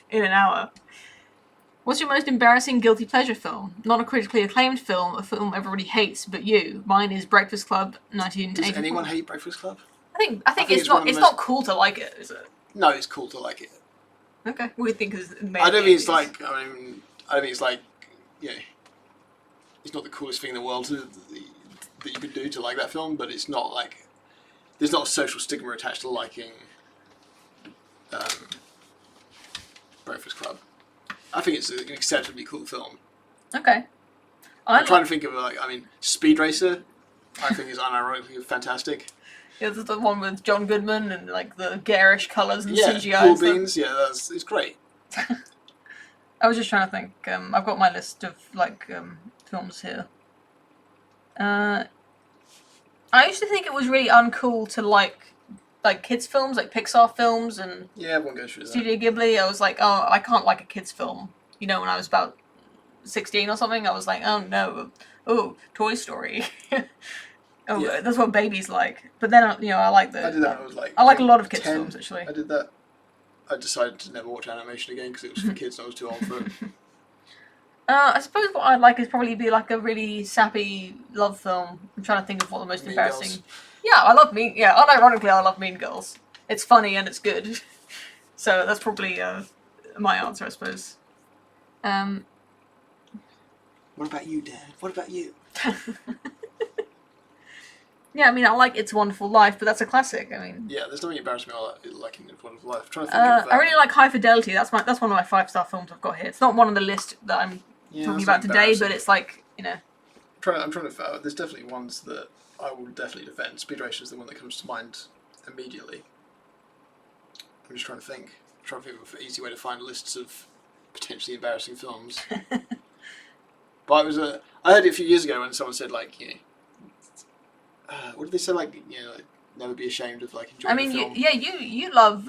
in an hour. What's your most embarrassing guilty pleasure film? Not a critically acclaimed film, a film everybody hates but you. Mine is Breakfast Club, 1984. Does anyone hate Breakfast Club? I think it's not cool to like it, is it? No, it's cool to like it. Okay, we think it's. I don't think it's like. I think it's like. It's not the coolest thing in the world that you could do to like that film, but it's not like. There's not a social stigma attached to liking Breakfast Club. I think it's an acceptably cool film. Okay. I'm trying to think of Speed Racer. I think is unironically fantastic. Yeah, there's the one with John Goodman and like the garish colours and CGI. Yeah, Cool Beans. Yeah, it's great. I was just trying to think. I've got my list of films here. I used to think it was really uncool to like kids films, like Pixar films and everyone goes through that. Studio Ghibli. I was like, oh, I can't like a kids film. When I was about 16 or something, I was like, oh no, Toy Story. That's what babies like. But then I like the. I did that. I like a lot of kids films actually. I did that. I decided to never watch animation again because it was for kids and I was too old for it. I suppose what I'd like is probably be like a really sappy love film. I'm trying to think of what the most embarrassing. Girls. Yeah, I love Mean. Yeah, unironically, I love Mean Girls. It's funny and it's good. So that's probably my answer, I suppose. What about you, Dad? What about you? Yeah, I mean, I like It's a Wonderful Life, but that's a classic. I mean, Yeah, there's nothing embarrassing me like in It's a Wonderful Life. I'm trying to think of. I really like High Fidelity. That's one of my 5-star films I've got here. It's not one on the list that I'm Yeah, talking that's about today, embarrassing. but it's like, you know. I'm trying to. There's definitely ones that I will definitely defend. Speed Racer is the one that comes to mind immediately. I'm just trying to think. I'm trying to think of an easy way to find lists of potentially embarrassing films. But I heard it a few years ago when someone said like, you know, what did they say, like, you know, like, never be ashamed of like enjoying I mean, the film. you love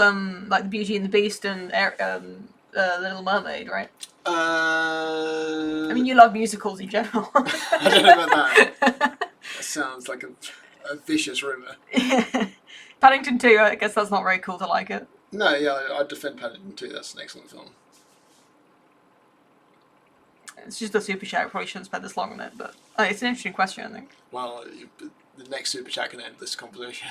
like The Beauty and the Beast and The Little Mermaid, right? I mean, you love musicals in general. I don't know about that. That sounds like a vicious rumour. Paddington 2, I guess that's not very cool to like it. No, yeah, I defend Paddington 2. That's an excellent film. It's just a super chat. I probably shouldn't spend this long on it, but it's an interesting question, I think. Well, the next super chat can end this conversation.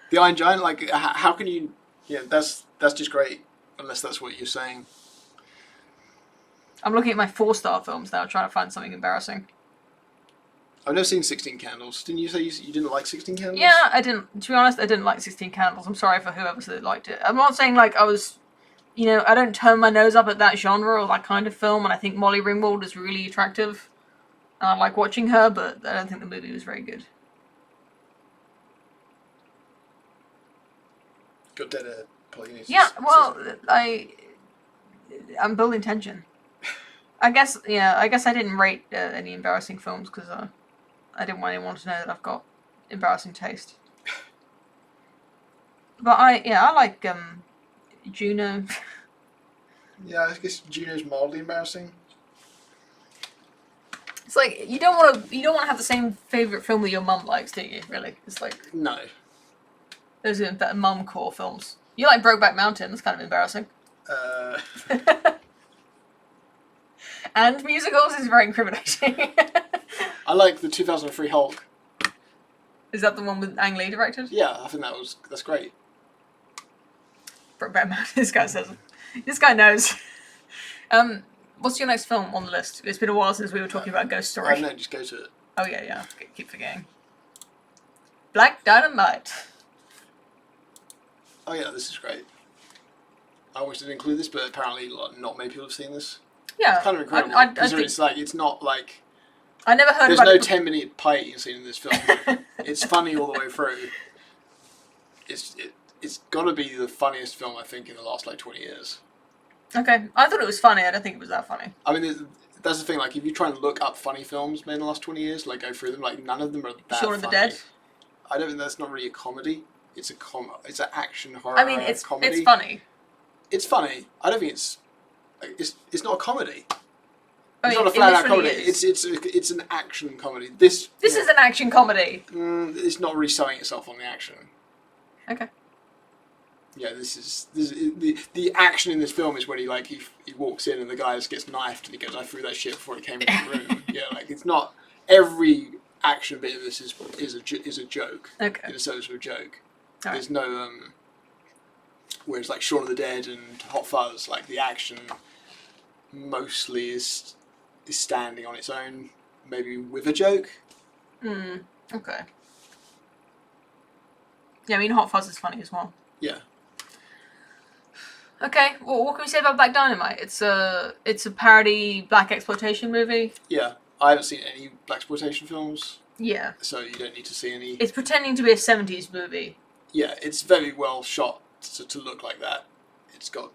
The Iron Giant, like, how can you? Yeah, that's just great. Unless that's what you're saying. I'm looking at my 4-star films now, trying to find something embarrassing. I've never seen 16 Candles. Didn't you say you didn't like 16 Candles? Yeah, I didn't. To be honest, I didn't like 16 Candles. I'm sorry for whoever said liked it. I'm not saying like I was, you know, I don't turn my nose up at that genre or that kind of film, and I think Molly Ringwald is really attractive. And I like watching her, but I don't think the movie was very good. Got dead air. Polynesis. Yeah, well, I'm building tension. I guess I didn't rate any embarrassing films because I didn't want anyone to know that I've got embarrassing taste. But I like Juno. Yeah, I guess Juno's mildly embarrassing. It's like you don't want to have the same favorite film that your mum likes, do you? Really, it's like No. those are mum core films. You like Brokeback Mountain? That's kind of embarrassing. And musicals is very incriminating. I like the 2003 Hulk. Is that the one with Ang Lee directed? Yeah, I think that's great. Brokeback Mountain. This guy says. This guy knows. What's your next film on the list? It's been a while since we were talking about Ghost Story. I know, just go to it. Oh yeah. Keep forgetting. Black Dynamite. Oh yeah, this is great. I always didn't include this, but apparently not many people have seen this. Yeah. It's kind of incredible. I It's not like I never heard there's about no it. 10-minute pie eating scene in this film. It's funny all the way through. It's got to be the funniest film I think in the last like 20 years. Okay, I thought it was funny. I don't think it was that funny. I mean, that's the thing. Like, if you try and look up funny films made in the last 20 years, like go through them, like none of them are that Shaun of the funny. Dead. I don't think that's not really a comedy. It's It's an action horror. I mean, it's comedy. it's funny. It's funny. I don't think it's not a comedy. I It's mean, not a flat out it literally comedy. is. It's an action comedy. This This is an action comedy. it's not really selling itself on the action. Okay. Yeah, this is the action in this film is when he walks in and the guy just gets knifed and he goes, "I threw that shit before he came into the room." Yeah, like it's not every action bit of this is a joke. Okay. In a service of a joke. All There's no whereas like Shaun of the Dead and Hot Fuzz, like the action mostly is standing on its own, maybe with a joke. Okay. Yeah, I mean, Hot Fuzz is funny as well. Yeah. Okay, well, what can we say about Black Dynamite? It's a parody black exploitation movie. Yeah. I haven't seen any blaxploitation films, Yeah. so you don't need to see any. It's pretending to be a 70s movie. Yeah, it's very well shot to look like that. It's got,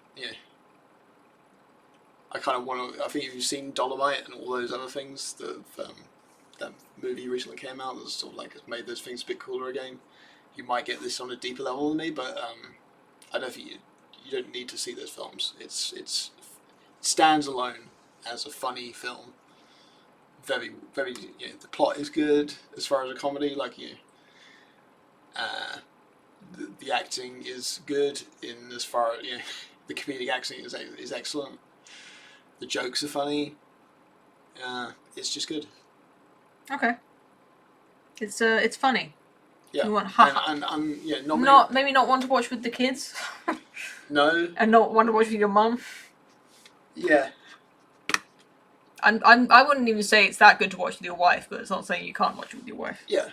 I kind of want to. I think if you've seen Dolomite and all those other things, that movie recently came out that sort of like has made those things a bit cooler again. You might get this on a deeper level than me, but I don't think you don't need to see those films. It stands alone as a funny film. Very, very. The plot is good as far as a comedy. Like the acting is good in as far the comedic acting is excellent. The jokes are funny. It's just good. Okay. It's funny. Yeah. You want not maybe not one to watch with the kids, no. and not one to watch with your mum. Yeah. I wouldn't even say it's that good to watch with your wife, but it's not saying you can't watch it with your wife. Yeah.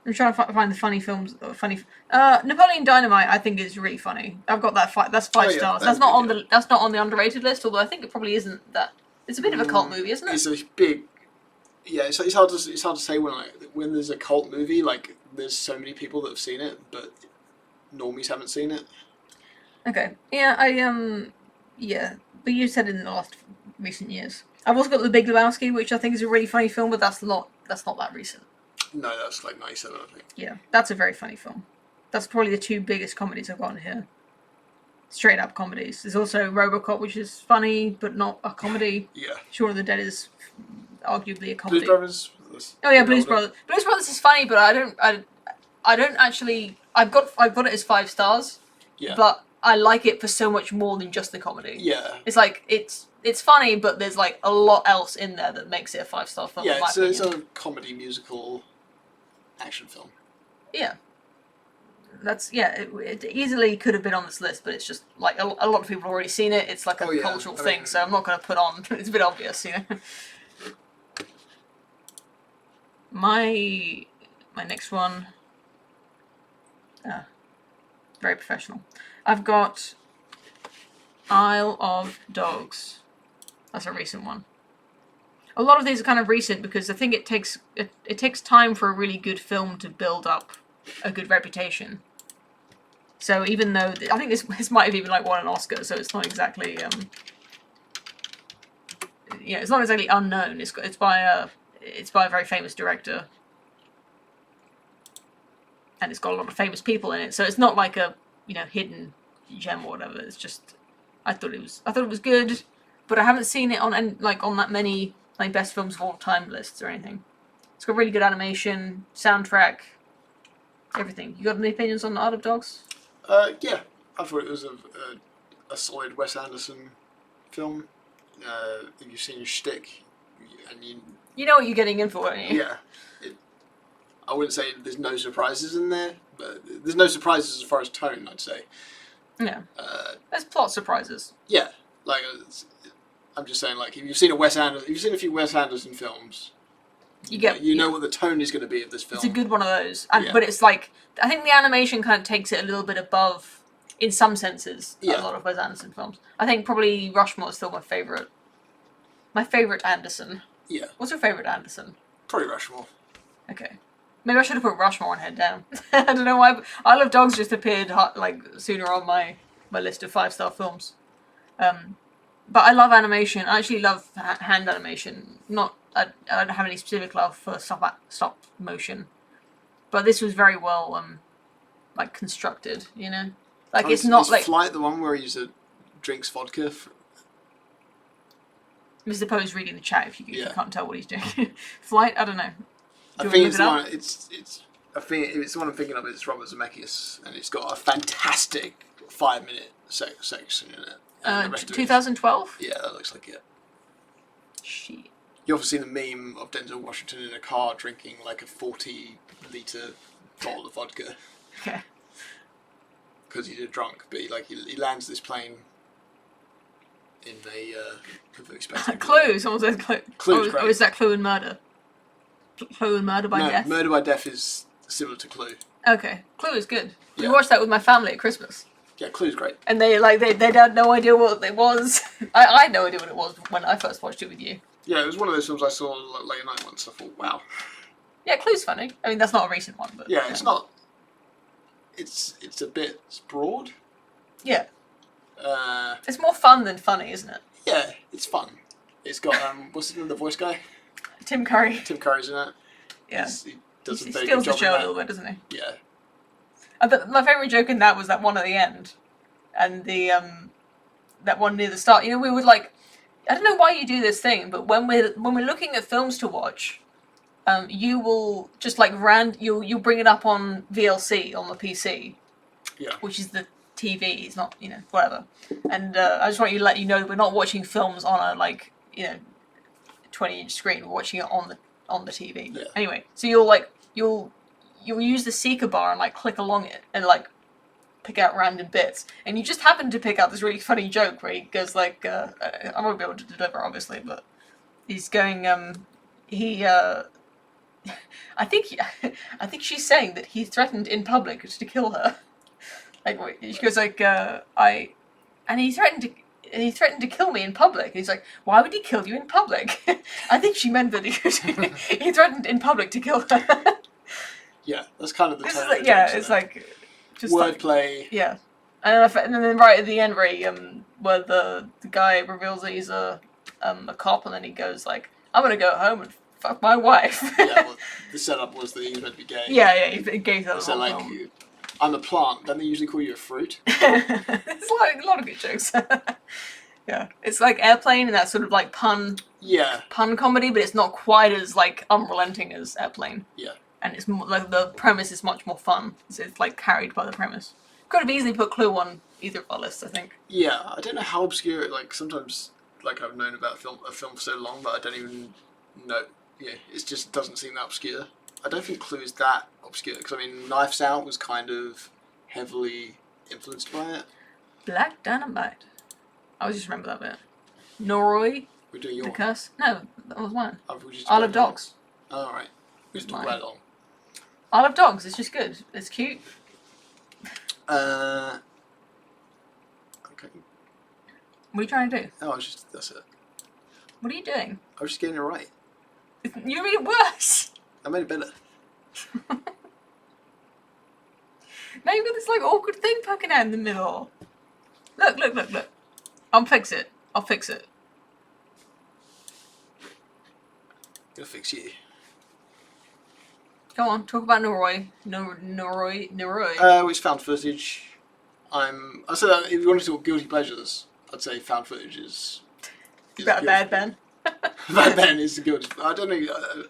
I'm trying to find the funny films. Napoleon Dynamite, I think, is really funny. I've got that. That's 5 stars. That's not on the. That's not on the underrated list. Although I think it probably isn't that. It's a bit of a cult movie, isn't it? It's a big. Yeah, it's hard to say when there's a cult movie, like there's so many people that have seen it, but normies haven't seen it. Okay. Yeah, yeah, but you said in the last recent years. I've also got The Big Lebowski, which I think is a really funny film, but that's not that recent. No, that's like 97, I think. Yeah, that's a very funny film. That's probably the 2 biggest comedies I've got in here. Straight up comedies. There's also RoboCop, which is funny but not a comedy. Yeah. Shaun of the Dead is arguably a comedy. Blues Brothers. Oh yeah, Blues Brothers. Blues Brothers is funny, but I don't actually. I've got it as 5 stars. Yeah. But I like it for so much more than just the comedy. Yeah. It's like it's funny, but there's like a lot else in there that makes it a 5-star film. Yeah, it's a comedy musical action film. Yeah. It easily could have been on this list, but it's just like a lot of people have already seen it. It's like a cultural thing, so I'm not going to put on. It's a bit obvious, you know. My next one. Very professional. I've got Isle of Dogs. That's a recent one. A lot of these are kind of recent because I think it takes time for a really good film to build up a good reputation. So even though I think this might have even like won an Oscar, so it's not exactly it's not exactly unknown. It's by a very famous director, and it's got a lot of famous people in it. So it's not like a hidden gem or whatever. It's just I thought it was good, but I haven't seen it on that many like best films of all time lists or anything. It's got really good animation, soundtrack, everything. You got any opinions on Isle of Dogs? Yeah, I thought it was a solid Wes Anderson film. If you've seen your shtick, and you know what you're getting in for, don't you? Yeah. I wouldn't say there's no surprises in there, but there's no surprises as far as tone, I'd say. Yeah. There's plot surprises. Yeah, like I'm just saying, like if you've seen a few Wes Anderson films, you know what the tone is going to be of this film. It's a good one of those, but it's like I think the animation kind of takes it a little bit above, in some senses, a lot of Wes Anderson films. I think probably Rushmore is still my favorite. My favorite Anderson. Yeah. What's your favorite Anderson? Probably Rushmore. Okay. Maybe I should have put Rushmore on head down. I don't know why. Isle of Dogs just appeared like sooner on my list of 5-star films. But I love animation. I actually love hand animation. I don't have any specific love for stop motion, but this was very well like constructed. You know, like it's not like Flight, the one where he drinks vodka. Mr. Poe's reading the chat. If you can't tell what he's doing. Flight. I don't know. I think it's the one. I think it's the one I'm thinking of. It's Robert Zemeckis, and it's got a fantastic 5-minute section in it. 2012. Yeah, that looks like it. Shit. You obviously seen the meme of Denzel Washington in a car drinking like a 40-liter bottle of vodka. Okay. Because he's a drunk, but he lands this plane in a completely spectacular. Clue. Someone says Clue. Clue's great. Or is that Clue and Murder? Clue and Murder by Death? Murder by Death is similar to Clue. Okay. Clue is good. We Yeah. watched that with my family at Christmas. Yeah, Clue's great. And they had no idea what it was. I had no idea what it was when I first watched it with you. Yeah, it was one of those films I saw late at night once. I thought, wow. Yeah, Clue's funny. I mean, that's not a recent one, but... Yeah, it's not... It's a bit broad. Yeah. Uh, It's more fun than funny, isn't it? yeah, it's fun. It's got, what's his name, the voice guy? Tim Curry. Tim Curry's in it. Yeah. He does He a very steals good the job show a in little that. bit, doesn't he? Yeah. My favourite joke in that was that one at the end. And the, that one near the start. You know, we would like... I don't know why you do this thing, but when we're looking at films to watch, you will just like you'll bring it up on VLC on the PC, which is the TV. It's not whatever. And I just want to let you know that we're not watching films on a 20-inch screen. We're watching it on the TV. Yeah. Anyway, so you'll use the seeker bar and like click along it and like pick out random bits, and you just happen to pick out this really funny joke where he goes like, I won't be able to deliver, obviously, but he's going, he, I think, I think she's saying that he threatened in public to kill her. Like, she goes like, and he threatened to kill me in public. He's like, why would he kill you in public? I think she meant that he threatened in public to kill her. Yeah, that's kind of the tone. Like, yeah, it's like just wordplay. Like, yeah, and then right at the end, where the guy reveals that he's a cop, and then he goes like, I'm gonna go home and fuck my wife. Yeah, well, the setup was that he was meant to be gay. Yeah, he gave that. So like, I'm a plant. Don't they usually call you a fruit? It's like a lot of good jokes. Yeah, it's like Airplane and that sort of like pun comedy, but it's not quite as like unrelenting as Airplane. Yeah, and it's more, like the premise is much more fun. It's like carried by the premise. Could have easily put Clue on either of our lists, I think. Yeah, I don't know how obscure. Like sometimes, like I've known about a film for so long, but I don't even know. Yeah, it just doesn't seem that obscure. I don't think Clue is that obscure because I mean, Knives Out was kind of heavily influenced by it. Black Dynamite. I always just remember that bit. Noroi. We're doing your The Curse. No, that was mine. Isle Isle of Dogs. Oh, all right. We just talk about it long. Isle of Dogs. It's just good. It's cute. Okay. What are you trying to do? Oh, that's it. What are you doing? I was just getting it right. You made it worse. I made it better. Now you've got this like awkward thing poking out in the middle. Look. I'll fix it. I'm gonna fix you. Go on, talk about Noroi. Noroi. It's found footage. I said that if you want to talk guilty pleasures, I'd say found footage is about Bad Ben. Bad Ben is the guilty. I don't know.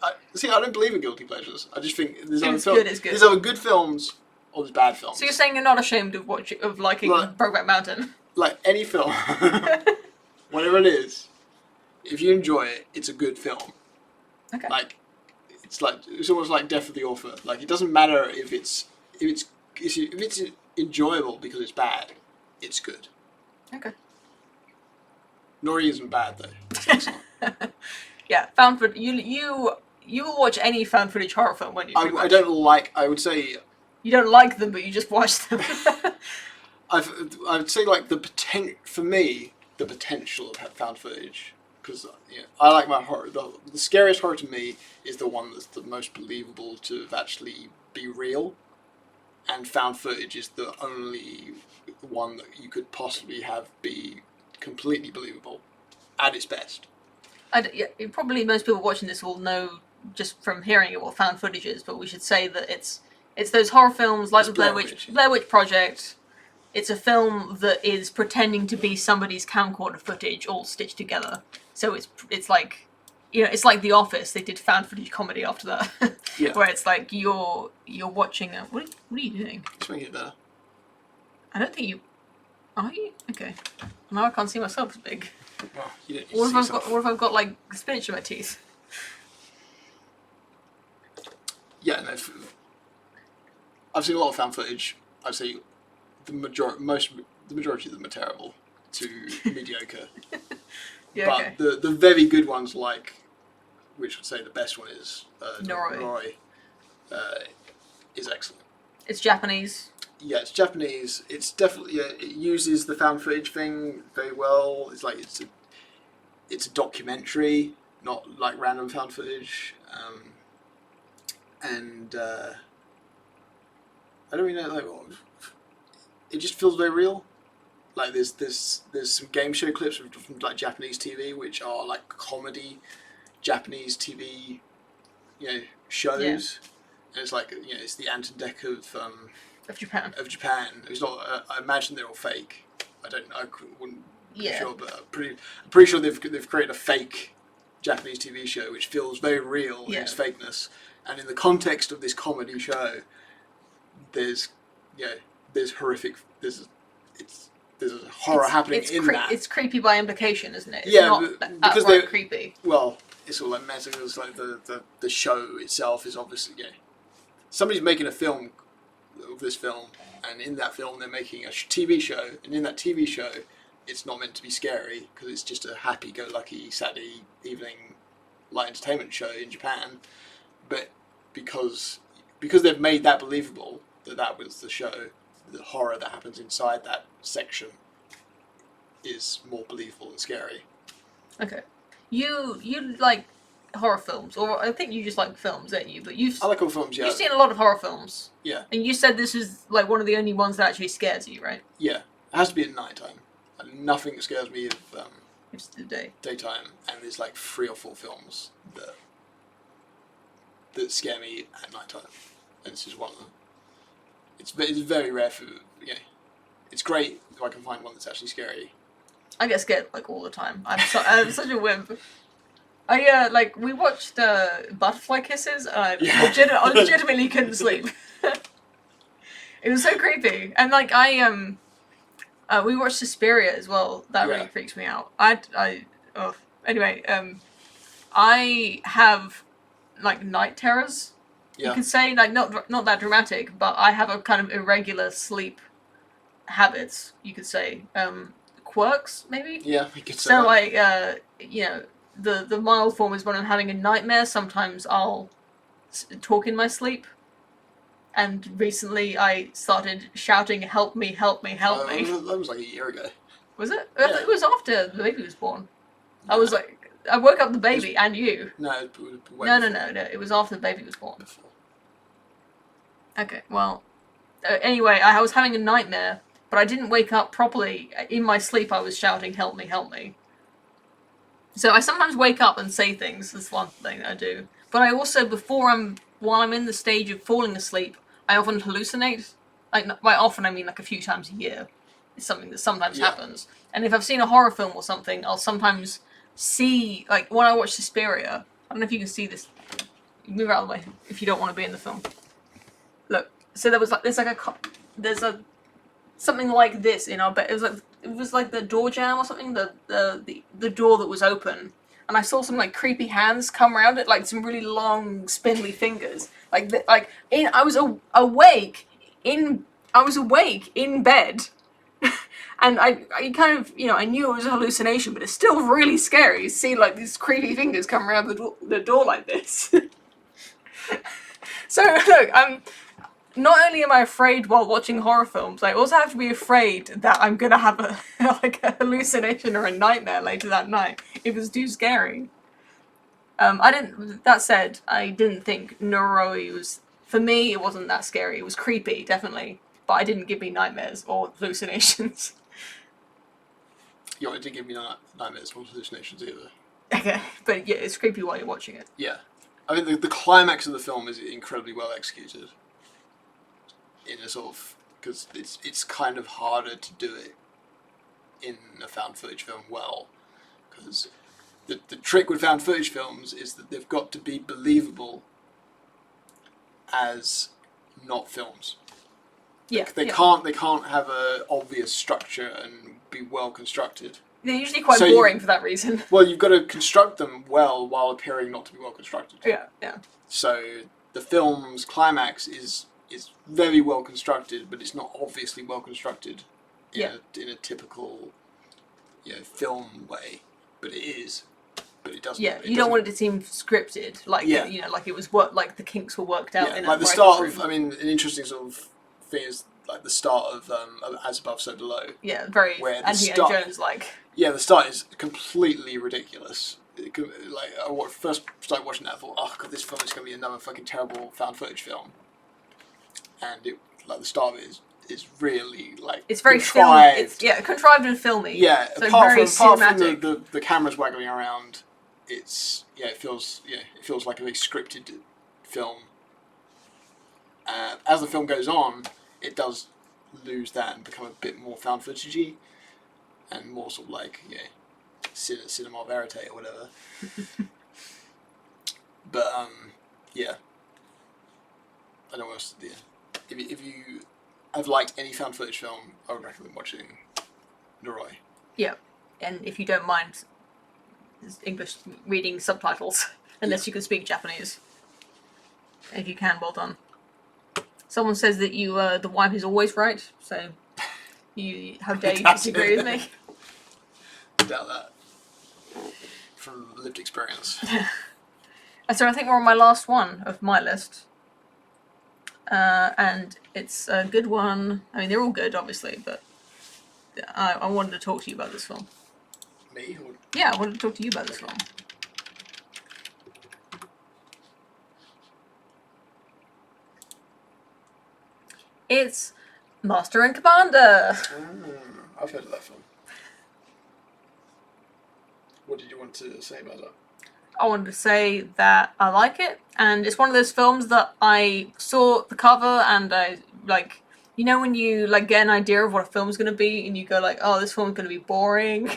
I don't believe in guilty pleasures. I just think there's It's other good. There's either good films or there's bad films. So you're saying you're not ashamed of liking Brokeback Mountain? Like any film, whatever it is, if you enjoy it, it's a good film. Okay. Like it's almost like Death of the Author. Like it doesn't matter if it's enjoyable because it's bad, it's good. Okay. Nori isn't bad though. It's excellent. Yeah, found footage. You will watch any found footage horror film when you. I don't like. I would say. You don't like them, but you just watch them. I would say like the potential of found footage, because I like my horror. The scariest horror to me is the one that's the most believable to actually be real, and found footage is the only one that you could possibly have be completely believable at its best. Probably most people watching this will know just from hearing it what found footage is, but we should say that it's those horror films like the Blair Witch Project. It's a film that is pretending to be somebody's camcorder footage all stitched together. So it's like, it's like The Office. They did found footage comedy after that, Yeah. where it's like you're watching a what are you doing? Just making it better. I don't think you are you okay. Now I can't see myself as big. Well, you don't need What to if see What if I've got like spinach in my teeth? Yeah, no. I've seen a lot of found footage. I'd say the majority of them are terrible to mediocre. Yeah, But okay. the very good ones, like, which would say the best one is Noroi. Is excellent. It's Japanese. Yeah, it's Japanese. It's definitely it uses the found footage thing very well. It's like it's a documentary, not like random found footage. And I don't really know, like, it just feels very real. Like there's some game show clips from like Japanese TV, which are like comedy Japanese TV, shows. Yeah. And it's like it's the Ant and Dec Of Japan. Of Japan. It's not. I imagine they're all fake. I wouldn't be sure, but I'm pretty sure they've created a fake Japanese TV show which feels very real in its fakeness. And in the context of this comedy show, there's horrific. There's a horror happening in that. It's creepy by implication, isn't it? It's not because they're creepy. Well, it's all like meta. It's like the show itself is obviously somebody's making a film of this film, and in that film they're making a TV show, and in that TV show, it's not meant to be scary because it's just a happy-go-lucky Saturday evening light entertainment show in Japan, but because they've made that believable, that was the show, the horror that happens inside that section is more believable and scary. Okay. You like horror films, or I think you just like films, don't you? But I like all films, yeah. You've seen a lot of horror films. Yeah. And you said this is like one of the only ones that actually scares you, right? Yeah. It has to be at night time. And nothing scares me of It's the day. daytime, and there's like 3 or 4 films that scare me at night time, and this is one of them. It's very rare for, it's great if I can find one that's actually scary. I get scared like all the time. I'm such a wimp. We watched Butterfly Kisses, and I legitimately couldn't sleep. It was so creepy, and we watched Suspiria as well. That really freaks me out. Anyway, I have like night terrors. Yeah. You could say like not that dramatic, but I have a kind of irregular sleep habits. You could say quirks maybe. Yeah, we could say So that. the mild form is when I'm having a nightmare. Sometimes I'll talk in my sleep. And recently I started shouting, "Help me, help me, help me." That was like a year ago. Was it? Yeah. It was after the baby was born. I was like, I woke up the baby and you. No, it was way No. before. It was after the baby was born. Before. Okay, well. Anyway, I was having a nightmare, but I didn't wake up properly. In my sleep, I was shouting, "Help me, help me." So I sometimes wake up and say things. That's one thing I do. But I also, while I'm in the stage of falling asleep, I often hallucinate. Like, by often, I mean like a few times a year. It's something that sometimes happens. And if I've seen a horror film or something, I'll sometimes see, like, when I watch Suspiria, I don't know if you can see this. Move out of the way if you don't want to be in the film. Look, so there's something like this in our bed. It was like the door jam or something, the door that was open. And I saw some like creepy hands come around it, like some really long, spindly fingers. I was awake in bed, and I kind of I knew it was a hallucination, but it's still really scary to see like these creepy fingers come around the door like this. So look, not only am I afraid while watching horror films, I also have to be afraid that I'm gonna have a hallucination or a nightmare later that night if it's too scary. That said, I didn't think Noroi was, for me, it wasn't that scary. It was creepy, definitely, but it didn't give me nightmares or hallucinations. Yeah, it didn't give me nightmares or hallucinations either. Okay, but yeah, it's creepy while you're watching it. Yeah. I mean, the climax of the film is incredibly well executed. In a sort of, because it's kind of harder to do it in a found footage film well, because the trick with found footage films is that they've got to be believable as not films. Yeah, they can't have a obvious structure and be well constructed. They're usually quite boring for that reason. Well, you've got to construct them well while appearing not to be well constructed. Yeah. So the film's climax is very well constructed, but it's not obviously well constructed in a typical film way. But it is. But it doesn't. Yeah, you don't want it to seem scripted, like like it was like the kinks were worked out. Yeah, in like the start of. I mean, an interesting sort of thing is like the start of As Above, So Below. Yeah, very Indiana Jones like. Yeah, the start is completely ridiculous. I first started watching that, I thought, oh god, this film is going to be another fucking terrible found footage film. And the start of it is really like it's very contrived. It's contrived and filmy. Yeah, so apart very from cinematic. the cameras waggling around, it feels like a very scripted film. As the film goes on, it does lose that and become a bit more found footagey and more sort of like cinema verite or whatever. But I don't know what else. Yeah. If you have liked any found footage film, I would recommend watching Noroi. Yeah, and if you don't mind English reading subtitles, unless you can speak Japanese. If you can, well done. Someone says that you the wife is always right. So, how dare you That's disagree it. with me? Doubt that. From lived experience. So I think we're on my last one of my list. And it's a good one. I mean, they're all good, obviously, but I wanted to talk to you about this film. Me? Or... Yeah, I wanted to talk to you about this film. It's Master and Commander. I've heard of that film. What did you want to say about that? I wanted to say that I like it, and it's one of those films that I saw the cover and I like. You know when you like get an idea of what a film's gonna be, and you go like, "Oh, this film's gonna be boring."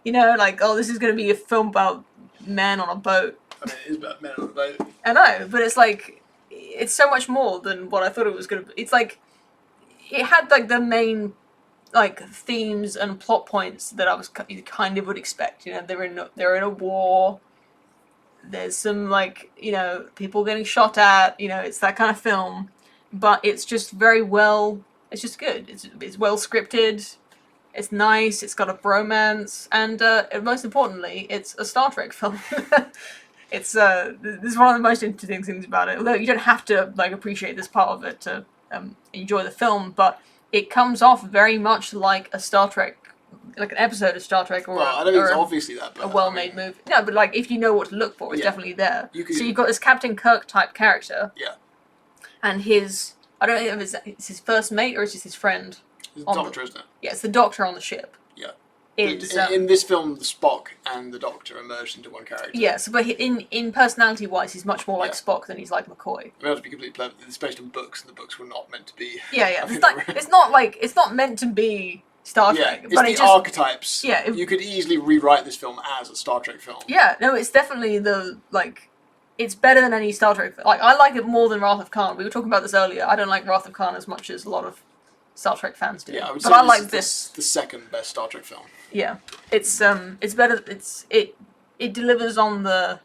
You know, like, "Oh, this is gonna be a film about men on a boat." I mean, it is about men on a boat. I know, but it's like it's so much more than what I thought it was gonna be. It's like it had like the main like themes and plot points that I was you kind of would expect. You know, they're in a war. There's some like people getting shot at. You know, it's that kind of film, but it's just very well. It's just good. It's well scripted. It's nice. It's got a bromance, and most importantly, it's a Star Trek film. It's this is one of the most interesting things about it. Although you don't have to like appreciate this part of it to enjoy the film, but it comes off very much like a Star Trek, like an episode of Star Trek, or Well, I don't think or it's obviously that, but a well-made movie. No, but like if you know what to look for, it's Yeah. definitely there. You could- So you've got this Captain Kirk type character. Yeah. And I don't know if it's his first mate or it's just his friend. It's on the- Doctor, isn't it? Yeah, it's the Doctor on the ship. Yeah. Is In this film, the Spock and the Doctor emerged into one character. yes, but in personality wise, he's much more like Yeah. Spock than he's like McCoy. I mean, I have to be completely blunt. It's based on books, and the books were not meant to be. Yeah, yeah. I It's, think like, it's not meant to be Star yeah, Trek, it's but the it just archetypes. Yeah, you could easily rewrite this film as a Star Trek film. yeah. No, it's definitely it's better than any Star Trek. Like I like it more than Wrath of Khan. We were talking about this earlier. I don't like Wrath of Khan as much as a lot of Star Trek fans do. Yeah, I would but say I this like is this. the second best Star Trek film. Yeah, it's better. It delivers on the.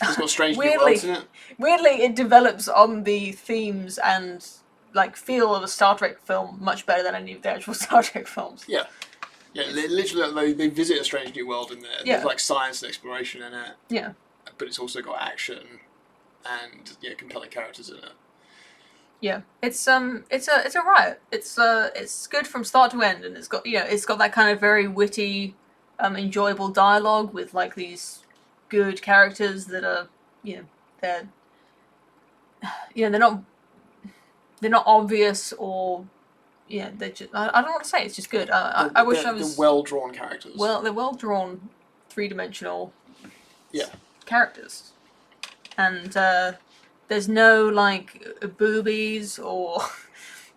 It's got strange new Weirdly- worlds in it. Weirdly, it develops on the themes and like feel of a Star Trek film much better than any of the actual Star Trek films. Yeah. Yeah, literally, they visit a strange new world in there. Yeah. There's like science and exploration in it, Yeah, but it's also got action and compelling characters in it. yeah. It's a riot. It's good from start to end, and it's got that kind of very witty, enjoyable dialogue with like these good characters that are they're they're not obvious or they're just I don't know what to say. It's just good. I wish I was the well-drawn characters. they're well drawn, 3-dimensional Yeah. characters, and there's no like boobies or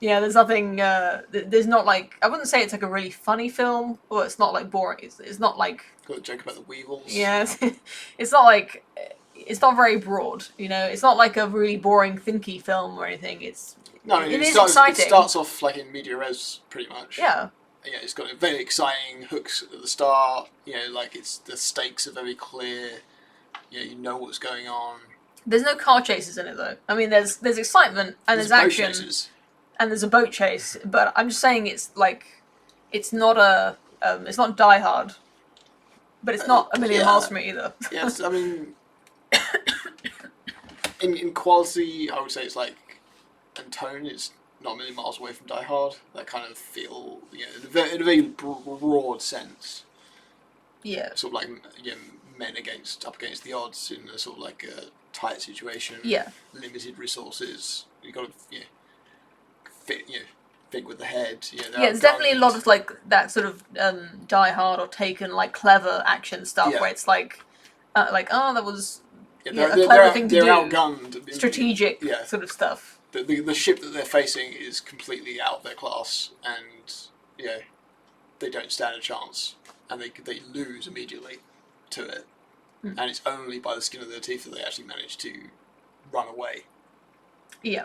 there's nothing. There's not like I wouldn't say it's like a really funny film, or it's not like boring. It's not like Got a joke about the weevils. it's not like it's not very broad. It's not like a really boring thinky film or anything. No, It is starts, exciting. It starts off like in media res, pretty much. Yeah. Yeah, it's got very exciting hooks at the start. Like the stakes are very clear. You know what's going on. There's no car chases in it though. I mean, there's excitement and there's boat action chases. and there's a boat chase, but I'm just saying it's not it's not Die Hard, but it's not a million yeah. miles from it either. Yes, I mean, in quality, I would say it's like, and tone, it's not a million miles away from Die Hard. That kind of feel, in a very broad sense. Yeah. Sort of like men up against the odds in a sort of like a tight situation. Yeah. Limited resources. You got to think with the head. It's definitely a lot of like that sort of Die Hard or Taken like clever action stuff Yeah. where it's like that was a they're clever thing to they're do. outgunned. Strategic Yeah. sort of stuff. The ship that they're facing is completely out of their class, and they don't stand a chance, and they lose immediately to it, and it's only by the skin of their teeth that they actually manage to run away. Yeah.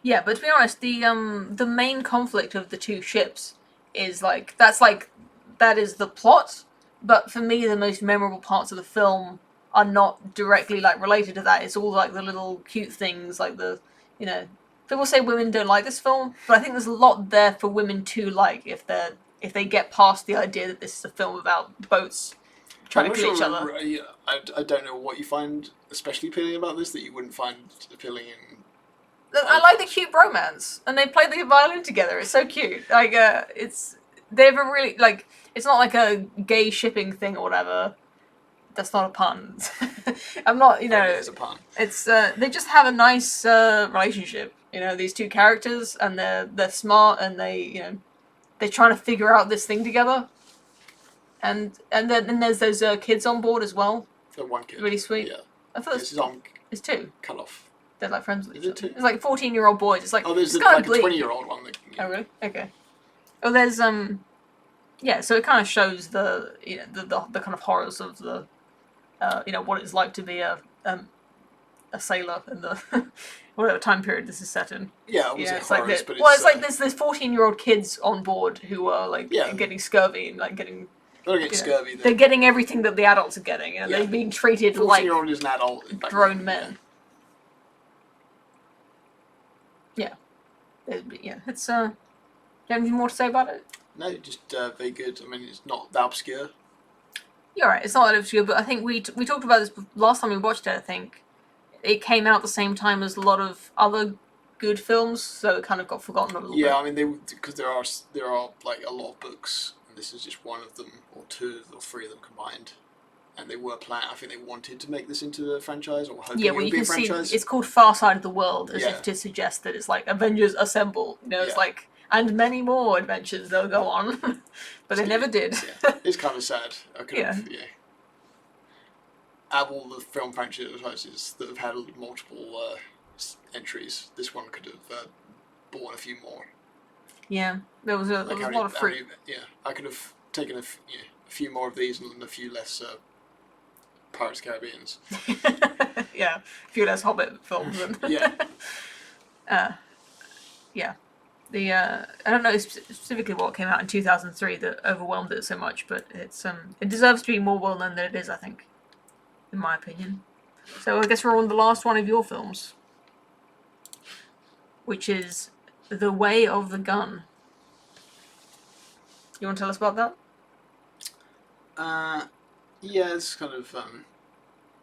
Yeah, but to be honest, the main conflict of the two ships is that is the plot, but for me the most memorable parts of the film are not directly like related to that. It's all like the little cute things like the you know, people say women don't like this film, but I think there's a lot there for women to like if they get past the idea that this is a film about boats trying I'm to not kill each sure. other. I don't know what you find especially appealing about this that you wouldn't find appealing in. I like the cute bromance, and they play the violin together. It's so cute. Like, they have a really like. It's not like a gay shipping thing or whatever. That's not a pun. I'm not, you know. It's a pun. It's they just have a nice relationship. You know, these two characters, and they're smart, and they're trying to figure out this thing together. And then there's those kids on board as well. The one kid. Really sweet. Yeah. I thought His arm it's two. cut off. They're like friends with Is each it other. two? It's like 14-year-old boys. It's like There's it's kind like of bleak. a 20-year-old one. Oh really? Okay. Oh, there's yeah. So it kind of shows the the kind of horrors of the what it's like to be a sailor in the whatever time period this is set in. Yeah, I wouldn't say it's horrors, like but it's like there's 14-year-old kids on board who are like Yeah. getting scurvy and like getting. They're getting scurvy. They're getting everything that the adults are getting, and Yeah. they're being treated like 14-year-old is an adult. grown men. Yeah. It's you have anything more to say about it? No, just very good. I mean, it's not that obscure. You're right. It's not that obscure, but I think we talked about this last time we watched it. I think it came out the same time as a lot of other good films, so it kind of got forgotten a little bit. Yeah, I mean, because there are like a lot of books, and this is just one of them, or two or three of them combined. And they were planning. I think they wanted to make this into a franchise, or hoping Yeah, it well, would you be can a see franchise. it's called Far Side of the World, as Yeah. if to suggest that it's like Avengers Assemble. You know, it's Yeah. like and many more adventures they'll go on, but they never did. Yeah. It's kind of sad. I could Yeah. have, out of all the film franchises that have had multiple entries, this one could have borne a few more. Yeah, there was a lot of fruit. I could have taken a few more of these and a few less Pirates of the Caribbeans. Yeah, a few less Hobbit films. And Yeah. yeah. The I don't know specifically what came out in 2003 that overwhelmed it so much, but it deserves to be more well known than it is, I think, in my opinion. So I guess we're on the last one of your films, which is The Way of the Gun. You want to tell us about that? Yeah, it's kind of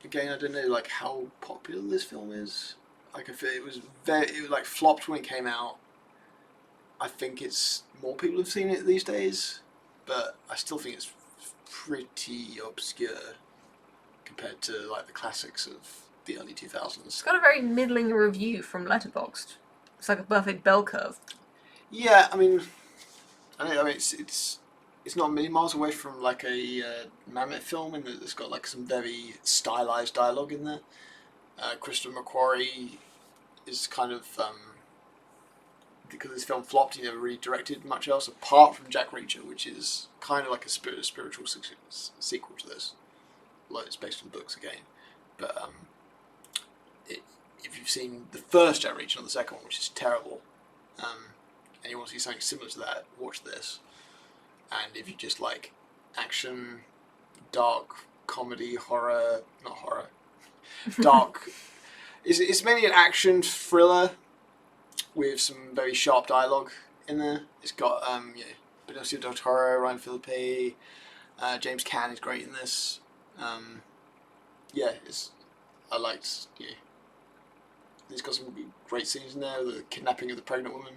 again, I don't know like how popular this film is. Like if it was like flopped when it came out. I think it's more people have seen it these days, but I still think it's pretty obscure compared to like the classics of the early 2000s. It's got a very middling review from Letterboxd. It's like a perfect bell curve. Yeah, I mean, it's not a million miles away from like a Mammoth film, in that it's got like some very stylized dialogue in there. Christopher McQuarrie is kind of because this film flopped, he never really directed much else apart from Jack Reacher, which is kind of like a spiritual sequel to this. Like it's based on books again, but if you've seen the first Jack Reacher, not the second one, which is terrible, and you want to see something similar to that, watch this. And if you just like action, dark comedy, horror, not horror, dark, it's mainly an action thriller with some very sharp dialogue in there. It's got Benicio del Toro, Ryan Phillippe, James Caan is great in this. I liked. It's got some great scenes in there. The kidnapping of the pregnant woman.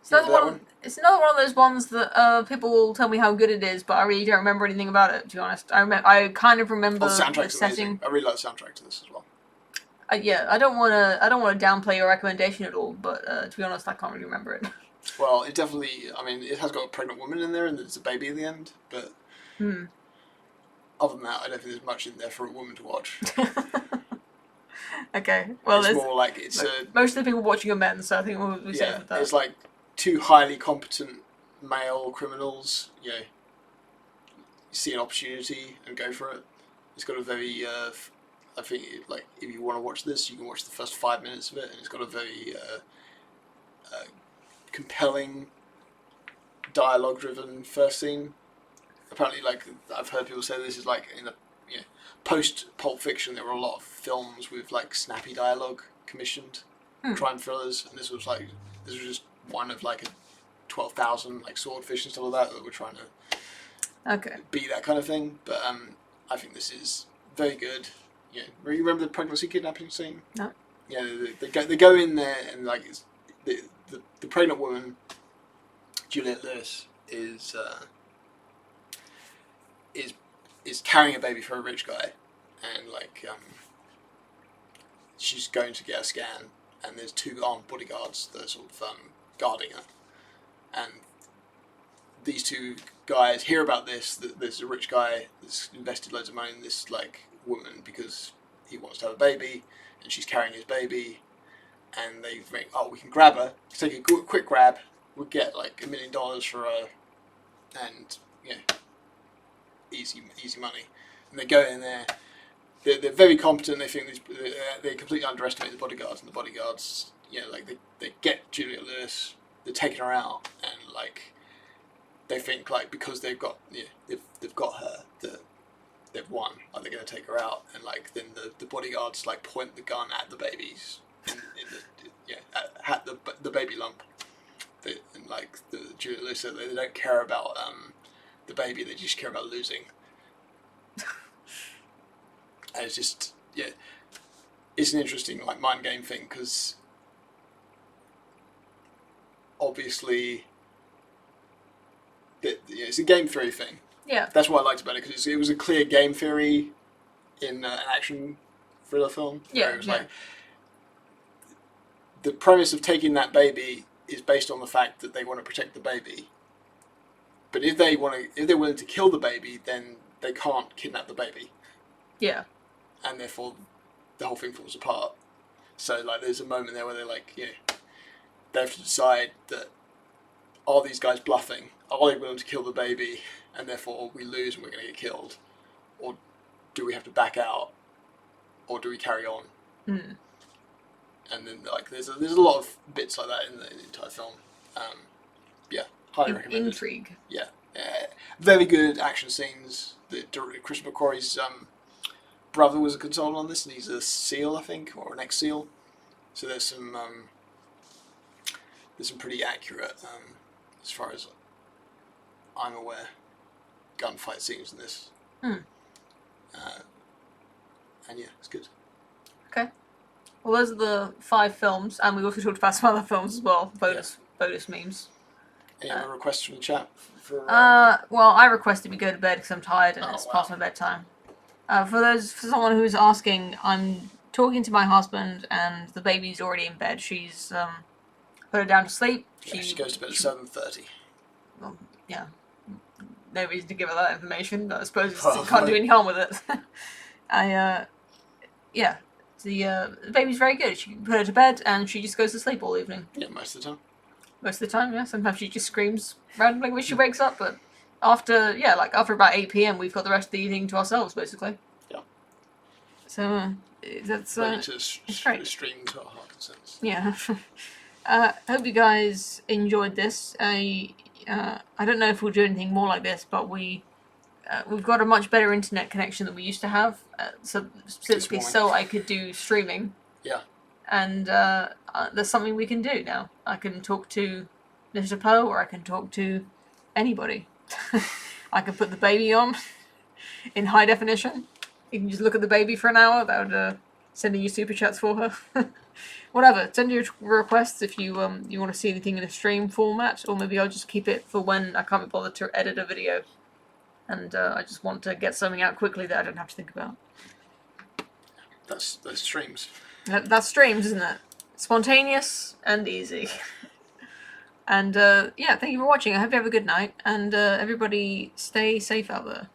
It's another one. It's another one of those ones that people will tell me how good it is, but I really don't remember anything about it. To be honest, I kind of remember The soundtrack's the setting. amazing. I really like the soundtrack to this as well. I don't want to downplay your recommendation at all, but to be honest, I can't really remember it. Well, it definitely. I mean, it has got a pregnant woman in there, and there's a baby at the end. But other than that, I don't think there's much in there for a woman to watch. Okay, well, it's more like most of the people watching are men, so I think we'll be safe with that. It's like two highly competent male criminals. You see an opportunity and go for it. It's got a very. I think like if you want to watch this, you can watch the first 5 minutes of it, and it's got a very compelling, dialogue-driven first scene. Apparently, like I've heard people say this is like in a post Pulp Fiction. There were a lot of films with like snappy dialogue, commissioned crime thrillers, and this was just one of like a 12,000 like Swordfish and stuff like that were trying to be that kind of thing. But I think this is very good. Yeah, you remember the pregnancy kidnapping scene? No. Yeah, they go in there and like it's, the pregnant woman, Juliette Lewis, is carrying a baby for a rich guy, and like she's going to get a scan, and there's 2 armed bodyguards that are sort of guarding her, and these 2 guys hear about this, that there's a rich guy that's invested loads of money in this like woman because he wants to have a baby, and she's carrying his baby, and they think, oh, we can grab her, take a quick grab, we'll get like $1 million for her, and easy money. And they go in there, they're very competent, they think they completely underestimate the bodyguards, and the bodyguards, like they get Juliette Lewis, they're taking her out, and like they think like because they've got they've got her, that they've won, like they're going to take her out, and like then the bodyguards like point the gun at the babies, at the baby lump, and like the Juliette Lewis, they don't care about the baby, they just care about losing. And it's just it's an interesting like mind game thing, because obviously it's a game theory thing. Yeah. That's what I liked about it, because it was a clear game theory in an action thriller film. Yeah. It was like the premise of taking that baby is based on the fact that they want to protect the baby. But if they're willing to kill the baby, then they can't kidnap the baby. Yeah. And therefore, the whole thing falls apart. So like, there's a moment there where they're like, they have to decide that, are these guys bluffing? Are they willing to kill the baby, and therefore we lose and we're going to get killed? Or do we have to back out? Or do we carry on? Mm. And then like there's a lot of bits like that in the entire film. Highly recommended. Intrigue. Yeah. Very good action scenes. Chris McQuarrie's brother was a consultant on this, and he's a SEAL, I think, or an ex-SEAL. So there's some pretty accurate, as far as I'm aware, gunfight scenes in this. Mm. And yeah, it's good. Okay. Well, those are the 5 films, and we also talked about some other films as well. Bonus memes. Any other requests from the chat? Well, I requested we go to bed because I'm tired and it's past my bedtime. For someone who's asking, I'm talking to my husband and the baby's already in bed. She's put her down to sleep. She goes to bed at 7:30. Well, yeah. No reason to give her that information, but I suppose it can't do any harm with it. The baby's very good. She put her to bed and she just goes to sleep all evening. Yeah, most of the time. Most of the time, yeah. Sometimes she just screams randomly when she wakes up, but after about 8 p.m, we've got the rest of the evening to ourselves, basically. Yeah. So that's ready to great. stream to our heart concerns. Yeah. Hope you guys enjoyed this. I don't know if we'll do anything more like this, but we've got a much better internet connection than we used to have. Specifically, so I could do streaming. Yeah. And there's something we can do now. I can talk to Mr. Poe, or I can talk to anybody. I can put the baby on in high definition. You can just look at the baby for an hour without sending you super chats for her. Whatever. Send your requests if you want to see anything in a stream format, or maybe I'll just keep it for when I can't be bothered to edit a video, and I just want to get something out quickly that I don't have to think about. That's streams. That's streams, isn't it? Spontaneous and easy. And thank you for watching. I hope you have a good night, and everybody stay safe out there.